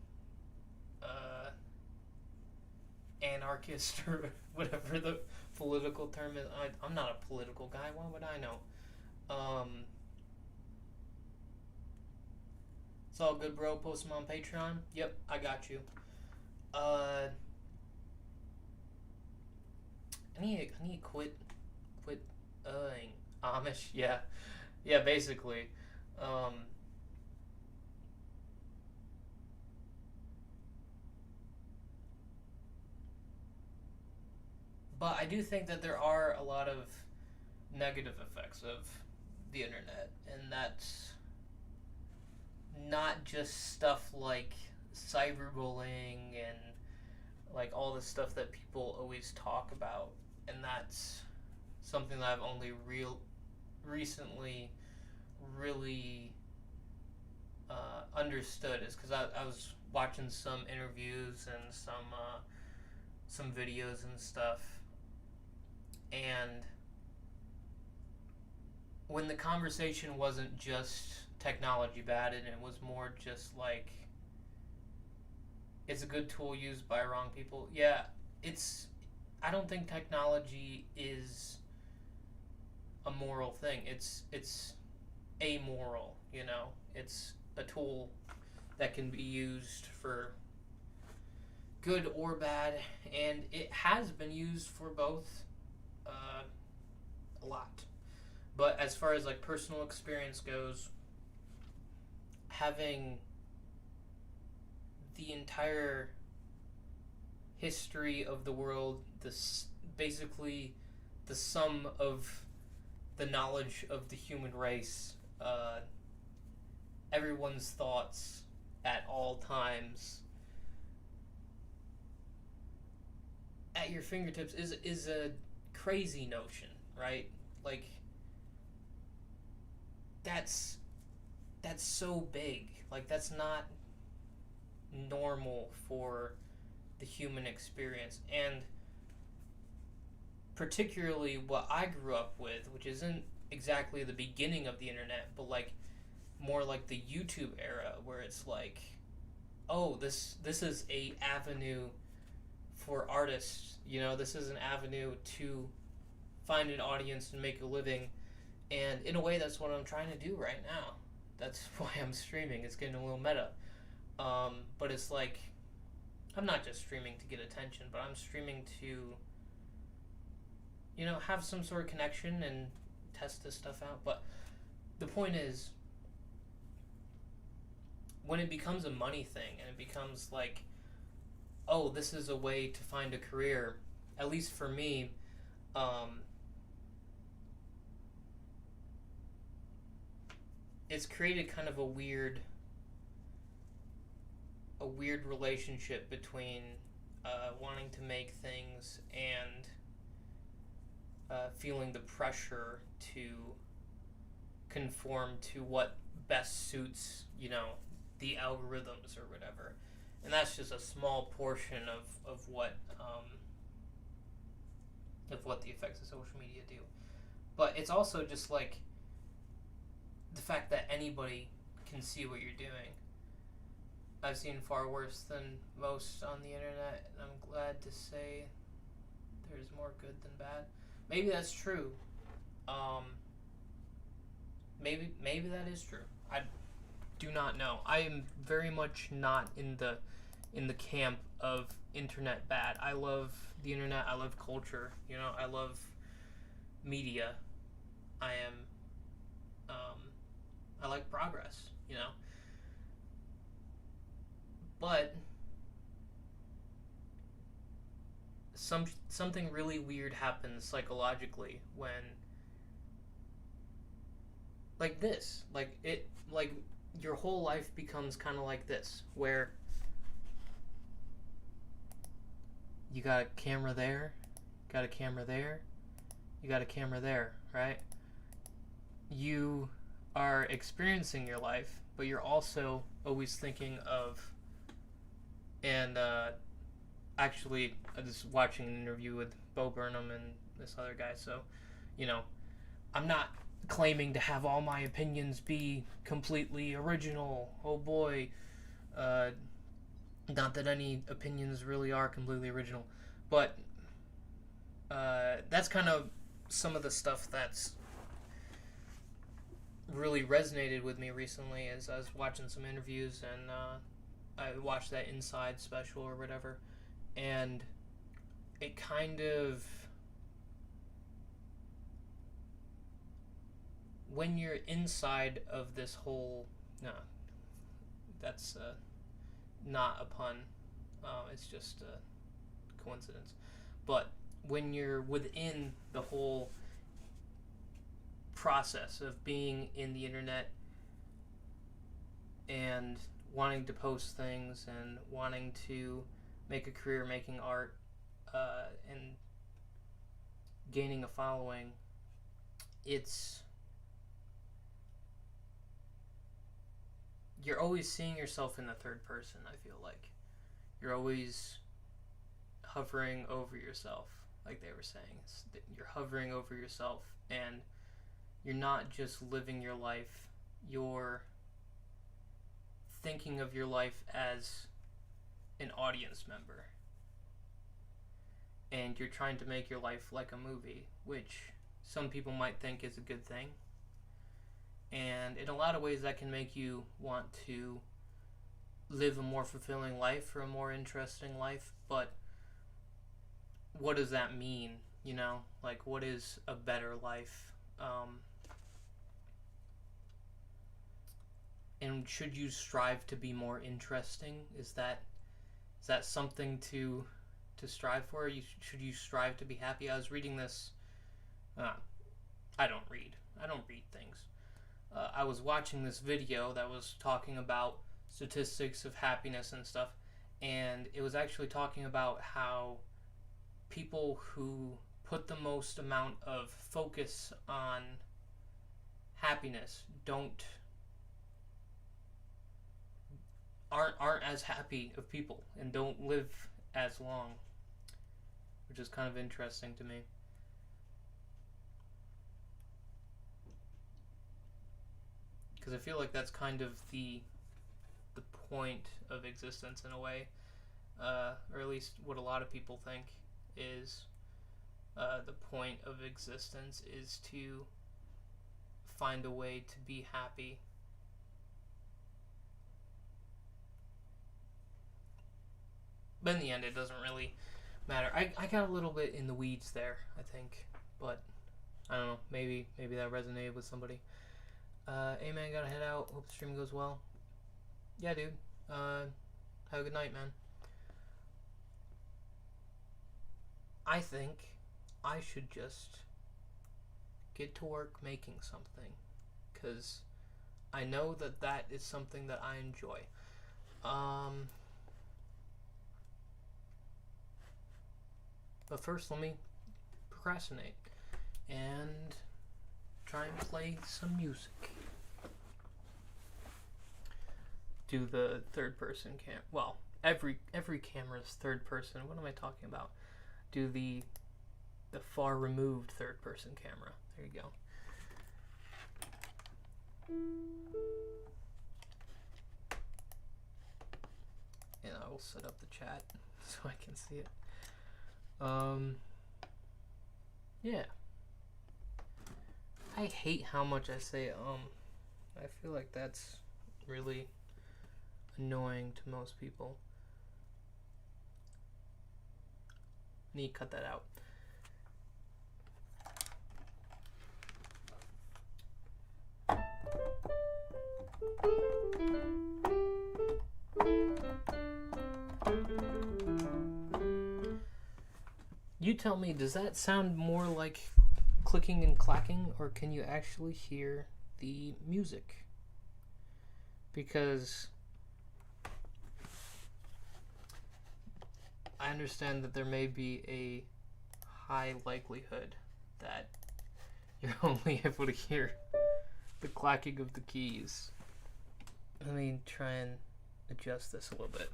anarchist or whatever the political term is. I'm not a political guy. Why would I know? It's all good, bro. Post them on Patreon. Yep, I got you. I need to quit Amish. Yeah, basically. But I do think that there are a lot of negative effects of the internet, and that's not just stuff like cyberbullying and like all the stuff that people always talk about, and that's something that I've only recently really understood, is because I was watching some interviews and some videos and stuff, and when the conversation wasn't just technology bad, and it was more just like it's a good tool used by wrong people. Yeah, it's. I don't think technology is a moral thing. It's amoral. You know, it's a tool that can be used for good or bad, and it has been used for both a lot. But as far as like personal experience goes, having the entire history of the world, basically the sum of the knowledge of the human race, everyone's thoughts at all times at your fingertips is a crazy notion, right? Like that's so big. Like that's not normal for the human experience, and particularly what I grew up with, which isn't exactly the beginning of the internet, but like more like the YouTube era, where it's like, oh, this is a avenue for artists, you know, this is an avenue to find an audience and make a living, and in a way that's what I'm trying to do right now. That's why I'm streaming. It's getting a little meta. But it's like, I'm not just streaming to get attention, but I'm streaming to, you know, have some sort of connection and test this stuff out. But the point is, when it becomes a money thing and it becomes like, oh, this is a way to find a career, at least for me, it's created kind of a weird relationship between wanting to make things and feeling the pressure to conform to what best suits, you know, the algorithms or whatever. And that's just a small portion of what the effects of social media do. But it's also just like the fact that anybody can see what you're doing. I've seen far worse than most on the internet, and I'm glad to say there's more good than bad. Maybe that's true. Maybe that is true. I do not know. I am very much not in the camp of internet bad. I love the internet. I love culture. You know, I love media. I like progress. You know. But something really weird happens psychologically when, like this, like your whole life becomes kind of like this, where you got a camera there, got a camera there, you got a camera there, right? You are experiencing your life, but you're also always thinking of. And actually, I was watching an interview with Bo Burnham and this other guy, so, you know, I'm not claiming to have all my opinions be completely original. Oh boy. Not that any opinions really are completely original. But that's kind of some of the stuff that's really resonated with me recently, as I was watching some interviews, and I watched that Inside special or whatever, and it kind of, when you're inside of this whole, no, that's not a pun, it's just a coincidence, but when you're within the whole process of being in the internet and wanting to post things and wanting to make a career making art and gaining a following, you're always seeing yourself in the third person. I feel like you're always hovering over yourself, like they were saying. You're hovering over yourself, and you're not just living your life, you're thinking of your life as an audience member. And you're trying to make your life like a movie, which some people might think is a good thing. And in a lot of ways, that can make you want to live a more fulfilling life or a more interesting life. But what does that mean? You know, like, what is a better life? And should you strive to be more interesting? Is that something to strive for? Should you strive to be happy? I was reading this. I don't read things. I was watching this video that was talking about statistics of happiness and stuff, and it was actually talking about how people who put the most amount of focus on happiness aren't as happy of people and don't live as long, which is kind of interesting to me. Because I feel like that's kind of the point of existence in a way, or at least what a lot of people think is the point of existence is to find a way to be happy. But in the end, it doesn't really matter. I got a little bit in the weeds there, I think, but I don't know. Maybe that resonated with somebody. Hey man, gotta head out. Hope the stream goes well. Yeah, dude. Have a good night, man. I think I should just get to work making something, because I know that is something that I enjoy. But first, let me procrastinate and try and play some music. Do the third person cam. Well, every camera is third person. What am I talking about? Do the far removed third person camera. There you go. And I will set up the chat so I can see it. Yeah. I hate how much I say I feel like that's really annoying to most people. I need to cut that out. You tell me, does that sound more like clicking and clacking, or can you actually hear the music? Because I understand that there may be a high likelihood that you're only able to hear the clacking of the keys. Let me try and adjust this a little bit.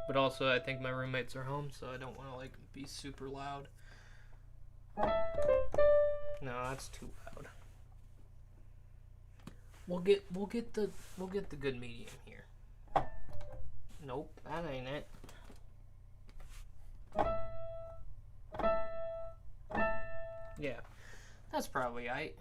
But also, I think my roommates are home, so I don't want to like be super loud. No, that's too loud. We'll get the good medium here. Nope, that ain't it. Yeah, that's probably right.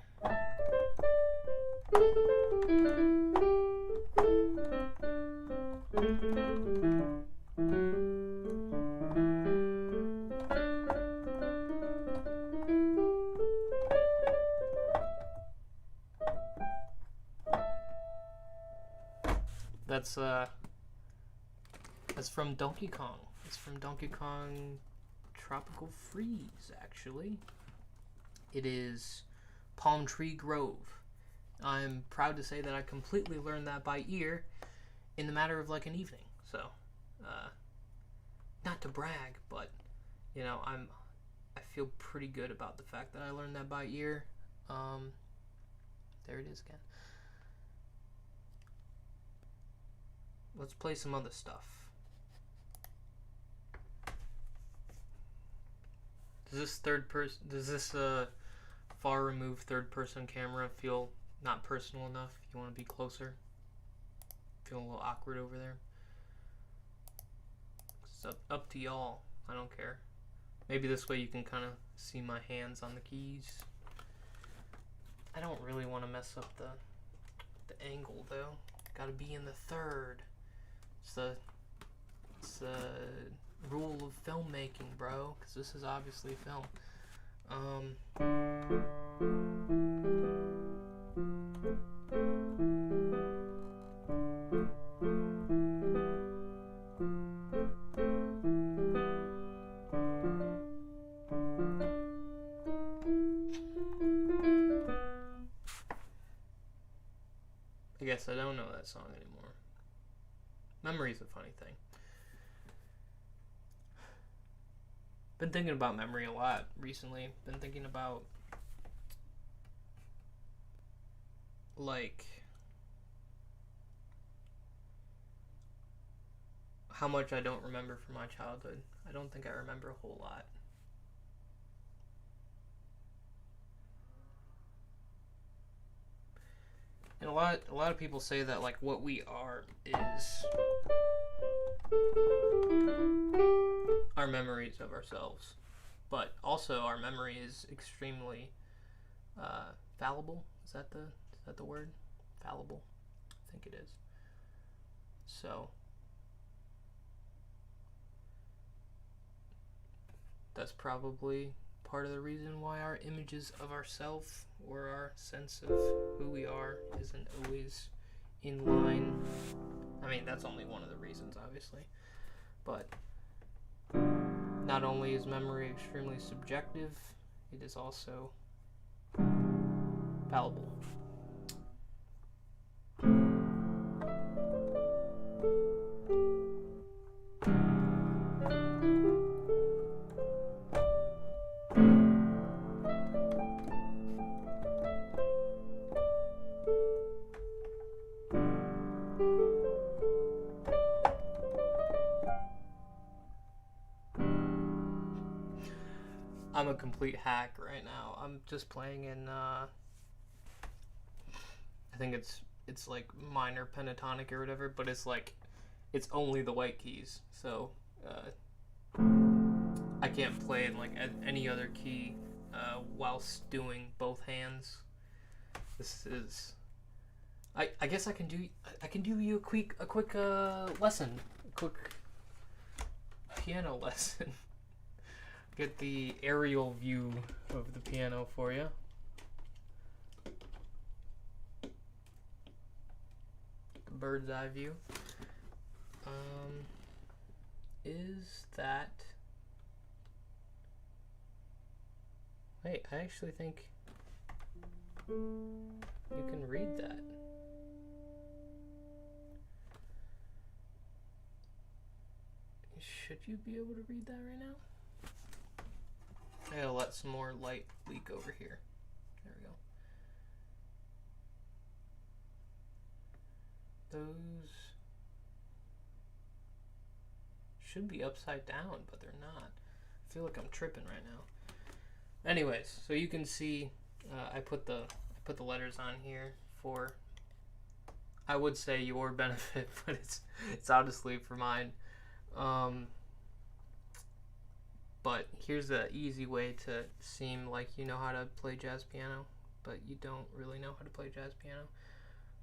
That's from Donkey Kong. It's from Donkey Kong Tropical Freeze, actually. It is Palm Tree Grove. I'm proud to say that I completely learned that by ear, in the matter of like an evening. So, not to brag, but you know, I feel pretty good about the fact that I learned that by ear. There it is again. Let's play some other stuff. Does this far removed third person camera feel not personal enough? You want to be closer? Feeling a little awkward over there? It's up to y'all. I don't care. Maybe this way you can kind of see my hands on the keys. I don't really want to mess up the angle though. Gotta be in the third. It's the rule of filmmaking, bro, because this is obviously film. I guess I don't know that song anymore. Memory's a funny thing. Been thinking about memory a lot recently. Been thinking about like how much I don't remember from my childhood. I don't think I remember a whole lot. And a lot of people say that like what we are is our memories of ourselves, but also our memory is extremely fallible. Is that the word? Fallible? I think it is. So that's probably part of the reason why our images of ourselves or our sense of who we are isn't always in line. I mean, that's only one of the reasons, obviously. But not only is memory extremely subjective, it is also fallible. I'm a complete hack right now. I'm just playing in I think it's like minor pentatonic or whatever, but it's like it's only the white keys. So I can't play in like any other key whilst doing both hands. This is I guess I can do you a quick lesson, a quick piano lesson. Get the aerial view of the piano for you. The bird's eye view. Is that... Wait, I actually think you can read that. Should you be able to read that right now? I gotta let some more light leak over here. There we go. Those should be upside down, but they're not. I feel like I'm tripping right now. Anyways, so you can see I put the letters on here for, I would say, your benefit, but it's honestly for mine. But here's the easy way to seem like you know how to play jazz piano, but you don't really know how to play jazz piano.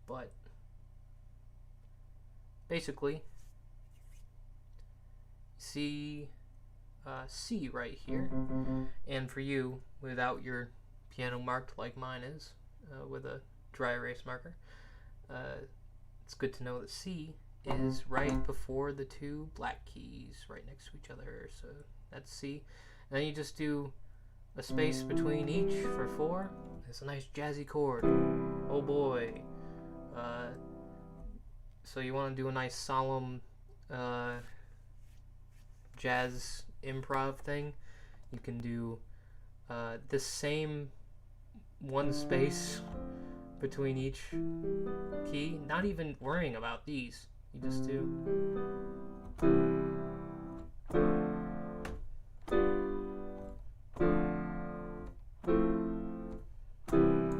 But basically, see C right here, and for you, without your piano marked like mine is, with a dry erase marker, it's good to know that C is right before the two black keys, right next to each other. So that's C. And then you just do a space between each for 4. It's a nice jazzy chord. Oh boy. So you want to do a nice solemn jazz improv thing, you can do the same one space between each key, not even worrying about these. You just do.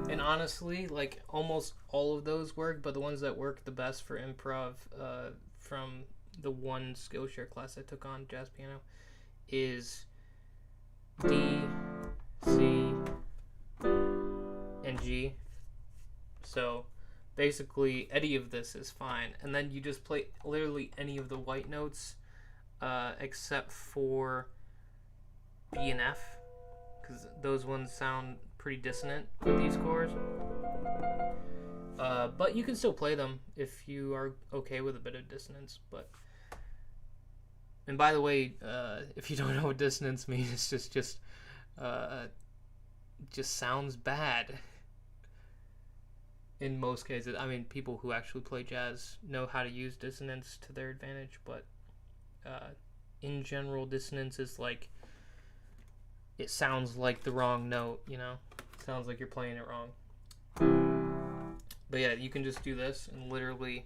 And honestly, like almost all of those work, but the ones that work the best for improv from the one Skillshare class I took on jazz piano is D, C, and G. So basically any of this is fine, and then you just play literally any of the white notes except for B and F, because those ones sound pretty dissonant with these chords. But you can still play them if you are okay with a bit of dissonance. And by the way, if you don't know what dissonance means, it's just sounds bad. In most cases, I mean, people who actually play jazz know how to use dissonance to their advantage, but in general, dissonance is like, it sounds like the wrong note, you know? It sounds like you're playing it wrong. But yeah, you can just do this and literally...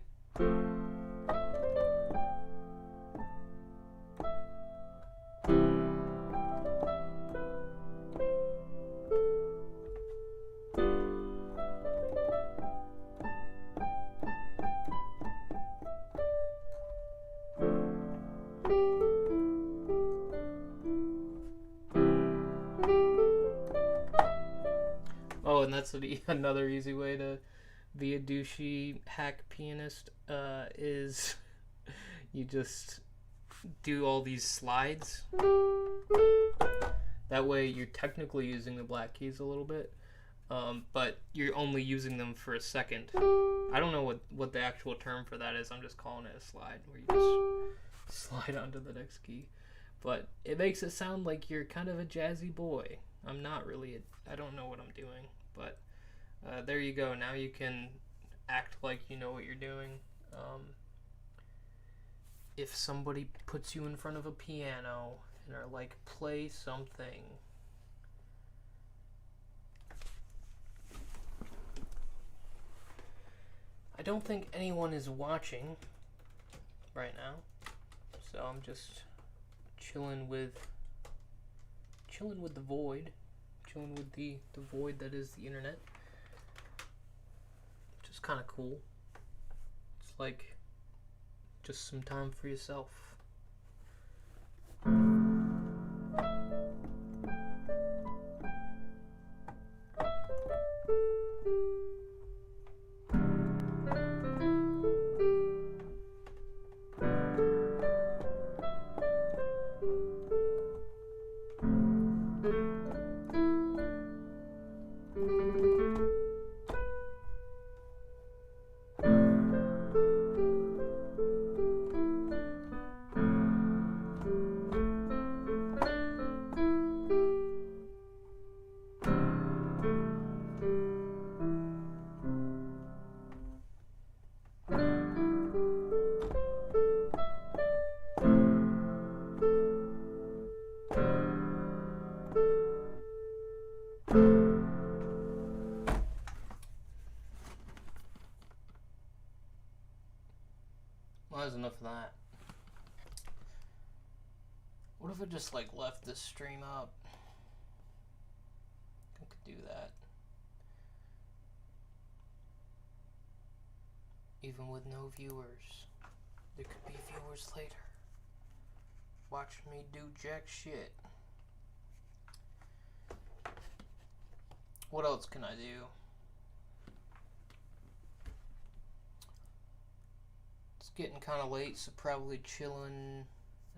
Oh, and that's another easy way to be a douchey hack pianist, is you just do all these slides. That way you're technically using the black keys a little bit, but you're only using them for a second. I don't know what the actual term for that is. I'm just calling it a slide, where you just slide onto the next key. But it makes it sound like you're kind of a jazzy boy. I'm not really. I don't know what I'm doing. But there you go. Now you can act like you know what you're doing. If somebody puts you in front of a piano and are like, play something. I don't think anyone is watching right now. So I'm just chilling with the void. Chilling with the void that is the internet, which is kind of cool. It's like just some time for yourself. Well, that's enough of that. What if I just like left this stream up? I could do that. Even with no viewers. There could be viewers later. Watch me do jack shit. What else can I do? It's getting kind of late, so probably chilling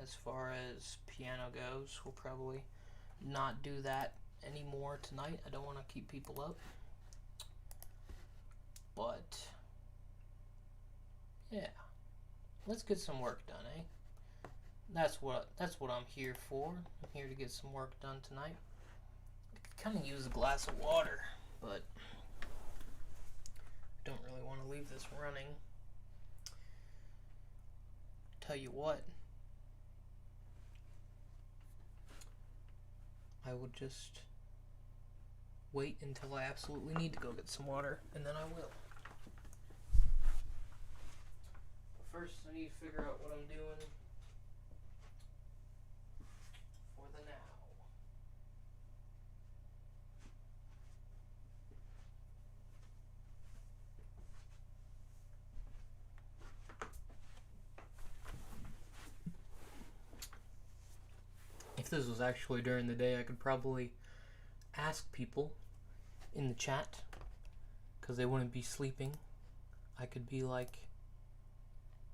as far as piano goes. We'll probably not do that anymore tonight. I don't want to keep people up. But yeah, let's get some work done, eh? That's what I'm here for. I'm here to get some work done tonight. I could kind of use a glass of water, but I don't really want to leave this running. tell you what, I will just wait until I absolutely need to go get some water, and then I will. But first, I need to figure out what I'm doing for the now. If this was actually during the day, I could probably ask people in the chat, because they wouldn't be sleeping. I could be like,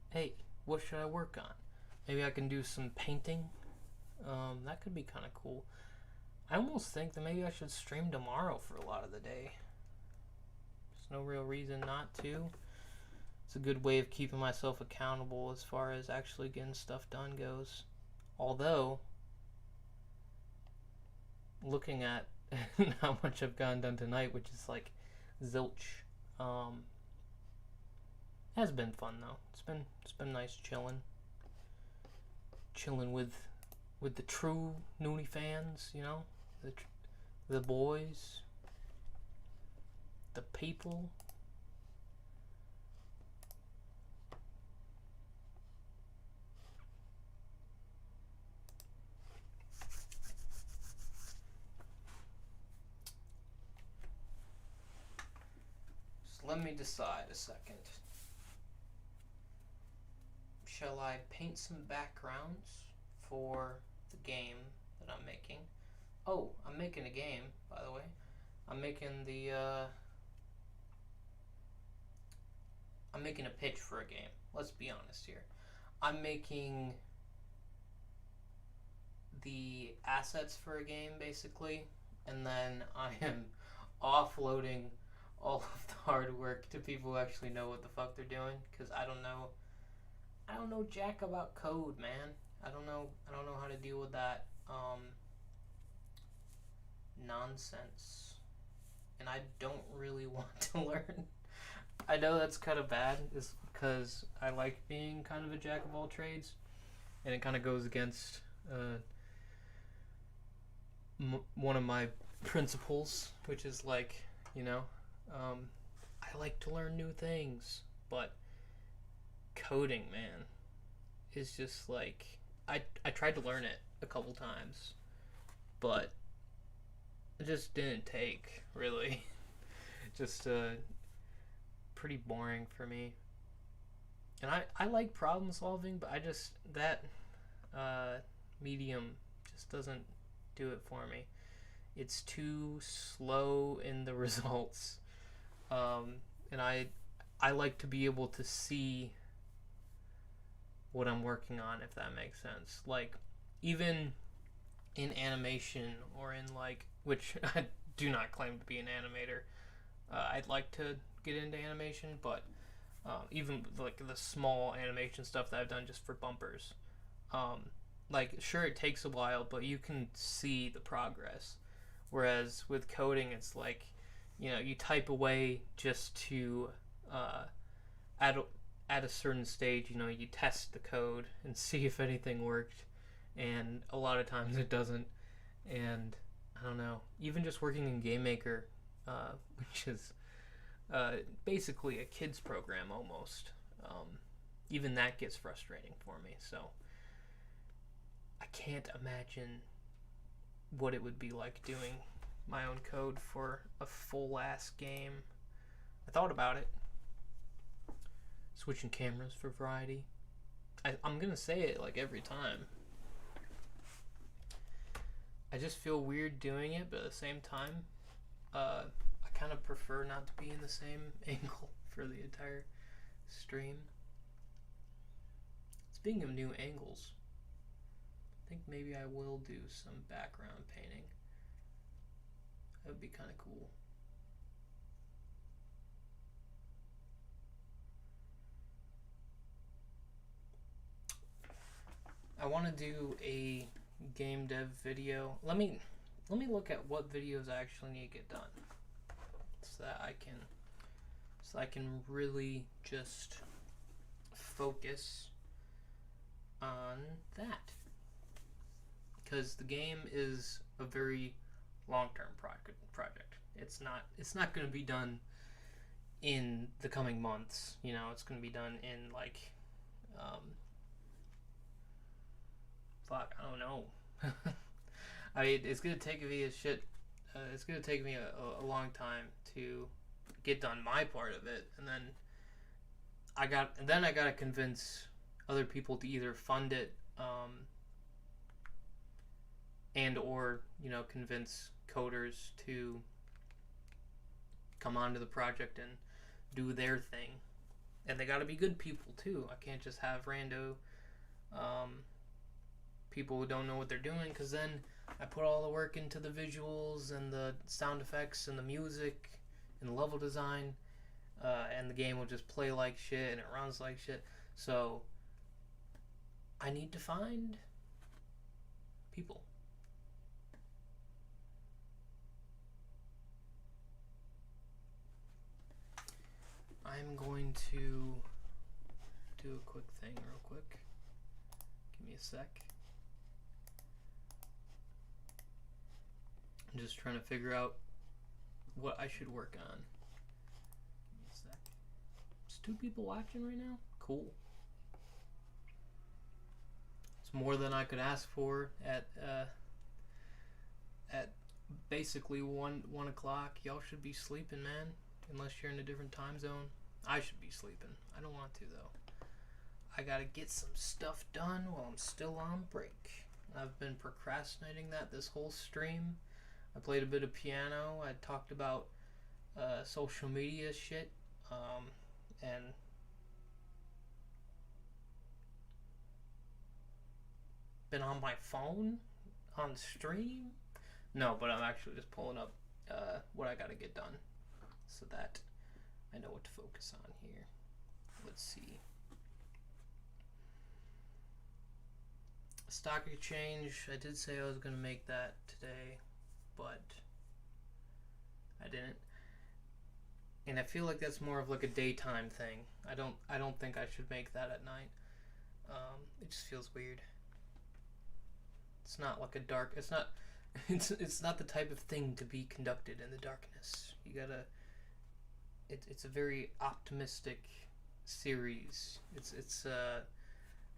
hey, what should I work on? Maybe I can do some painting. That could be kind of cool. I almost think that maybe I should stream tomorrow for a lot of the day. There's no real reason not to. It's a good way of keeping myself accountable as far as actually getting stuff done goes. Although, looking at how much I've gotten done tonight, which is like zilch, has been fun though. It's been nice chilling with the true Noonie fans, you know, the boys, the people. Let me decide a second. Shall I paint some backgrounds for the game that I'm making? Oh, I'm making a game, by the way. I'm making I'm making a pitch for a game. Let's be honest here. I'm making the assets for a game, basically, and then I am offloading all of the hard work to people who actually know what the fuck they're doing, because I don't know jack about code, man. I don't know how to deal with that nonsense, and I don't really want to learn. I know that's kind of bad, is because I like being kind of a jack of all trades, and it kind of goes against one of my principles, which is like, you know, I like to learn new things, but coding, man, is just like, I tried to learn it a couple times, but it just didn't take, really. Just pretty boring for me. And I like problem solving, but I just, that medium just doesn't do it for me. It's too slow in the results. And I like to be able to see what I'm working on, if that makes sense. Like, even in animation, or in like, which I do not claim to be an animator. I'd like to get into animation, but even like the small animation stuff that I've done just for bumpers, like, sure, it takes a while, but you can see the progress. Whereas with coding, it's like, you know, you type away just to at a certain stage, you know, you test the code and see if anything worked, and a lot of times it doesn't. And I don't know, even just working in Game Maker, which is basically a kid's program almost, even that gets frustrating for me. So I can't imagine what it would be like doing my own code for a full ass game. I thought about it. Switching cameras for variety. I'm gonna say it like every time. I just feel weird doing it, but at the same time, I kind of prefer not to be in the same angle for the entire stream. Speaking of new angles, I think maybe I will do some background painting. That would be kind of cool. I want to do a game dev video. Let me look at what videos I actually need to get done, so that I can really just focus that. Because the game is a very long-term project. It's not going to be done in the coming months. You know, it's going to be done in like, I don't know. I mean, it's going to take me a shit. It's going to take me a long time to get done my part of it, and then I got to convince other people to either fund it, and or, you know, convince coders to come onto the project and do their thing. And they got to be good people too. I can't just have rando people who don't know what they're doing, because then I put all the work into the visuals and the sound effects and the music and the level design, and the game will just play like shit and it runs like shit. So I need to find people. I'm going to do a quick thing real quick. Give me a sec. I'm just trying to figure out what I should work on. Give me a sec. There's 2 people watching right now? Cool. It's more than I could ask for at basically 1 o'clock. Y'all should be sleeping, man. Unless you're in a different time zone. I should be sleeping. I don't want to, though. I gotta get some stuff done while I'm still on break. I've been procrastinating that this whole stream. I played a bit of piano. I talked about social media shit. And been on my phone on stream. No, but I'm actually just pulling up what I gotta get done, so that I know what to focus on here. Let's see. Stock exchange, I did say I was going to make that today, but I didn't. And I feel like that's more of like a daytime thing. I don't think I should make that at night. It just feels weird. It's not like a dark, it's not the type of thing to be conducted in the darkness. You gotta, it's a very optimistic series. It's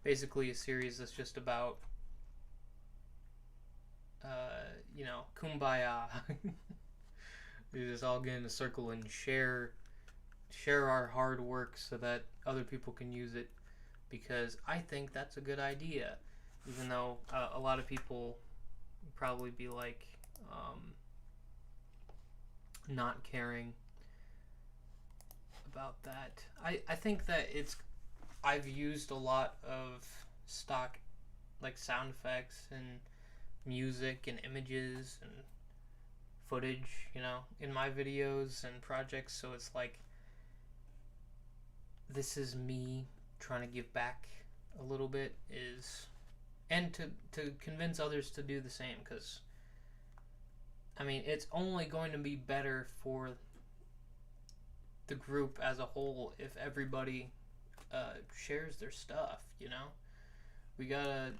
basically a series that's just about you know, kumbaya. We just all get in a circle and share our hard work so that other people can use it, because I think that's a good idea, even though a lot of people would probably be like not caring about that. I think that I've used a lot of stock like sound effects and music and images and footage, you know, in my videos and projects, so it's like this is me trying to give back a little bit, and to convince others to do the same, because I mean, it's only going to be better for the group as a whole if everybody shares their stuff, you know. We gotta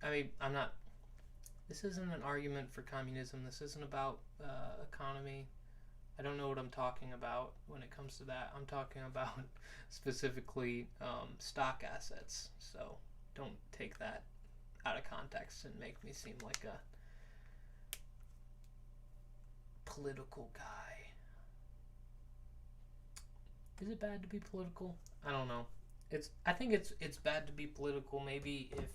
I mean, I'm not, this isn't an argument for communism. This isn't about economy. I don't know what I'm talking about when it comes to that. I'm talking about specifically stock assets. So don't take that out of context and make me seem like a political guy. Is it bad to be political? I don't know. I think it's bad to be political, maybe if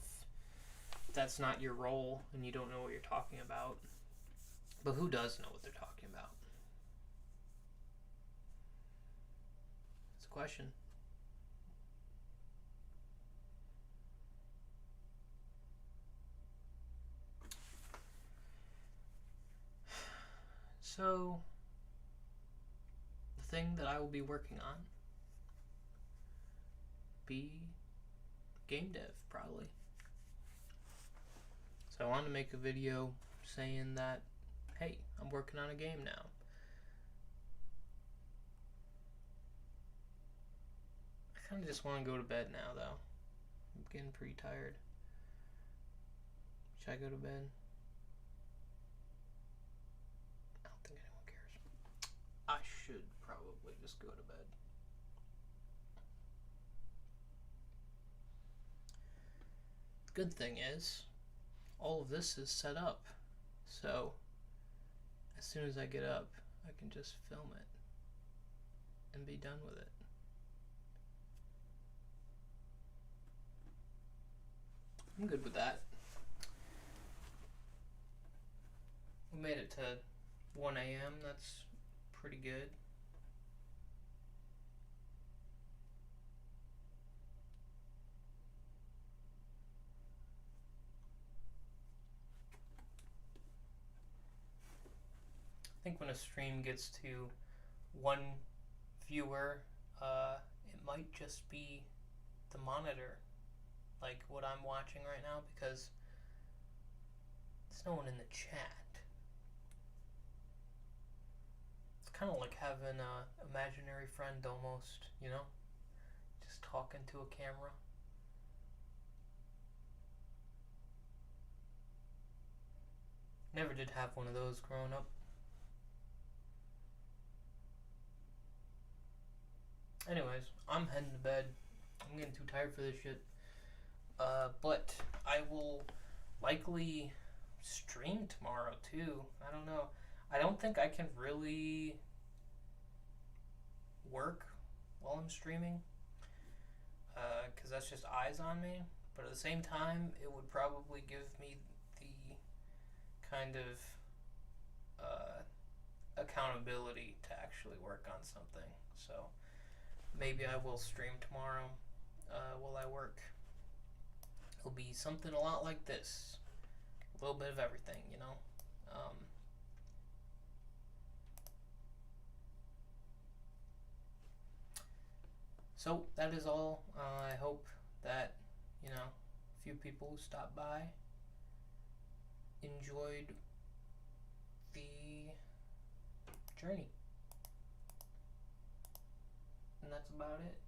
that's not your role and you don't know what you're talking about. But who does know what they're talking about? It's a question. So, the thing that I will be working on, be game dev, probably. So I wanted to make a video saying that, hey, I'm working on a game now. I kind of just want to go to bed now, though. getting pretty tired. Should I go to bed? I don't think anyone cares. I should probably just go to bed. Good thing is, all of this is set up. So, as soon as I get up, I can just film it and be done with it. I'm good with that. We made it to 1 a.m. That's pretty good. I think when a stream gets to 1 viewer, it might just be the monitor, like what I'm watching right now, because there's no one in the chat. It's kind of like having an imaginary friend almost, you know? Just talking to a camera. Never did have one of those growing up. Anyways, I'm heading to bed. I'm getting too tired for this shit. But I will likely stream tomorrow too. I don't know. I don't think I can really work while I'm streaming, because that's just eyes on me. But at the same time, it would probably give me the kind of accountability to actually work on something. So maybe I will stream tomorrow while I work. It'll be something a lot like this. A little bit of everything, you know? So that is all. I hope that, you know, a few people who stopped by enjoyed the journey. And that's about it.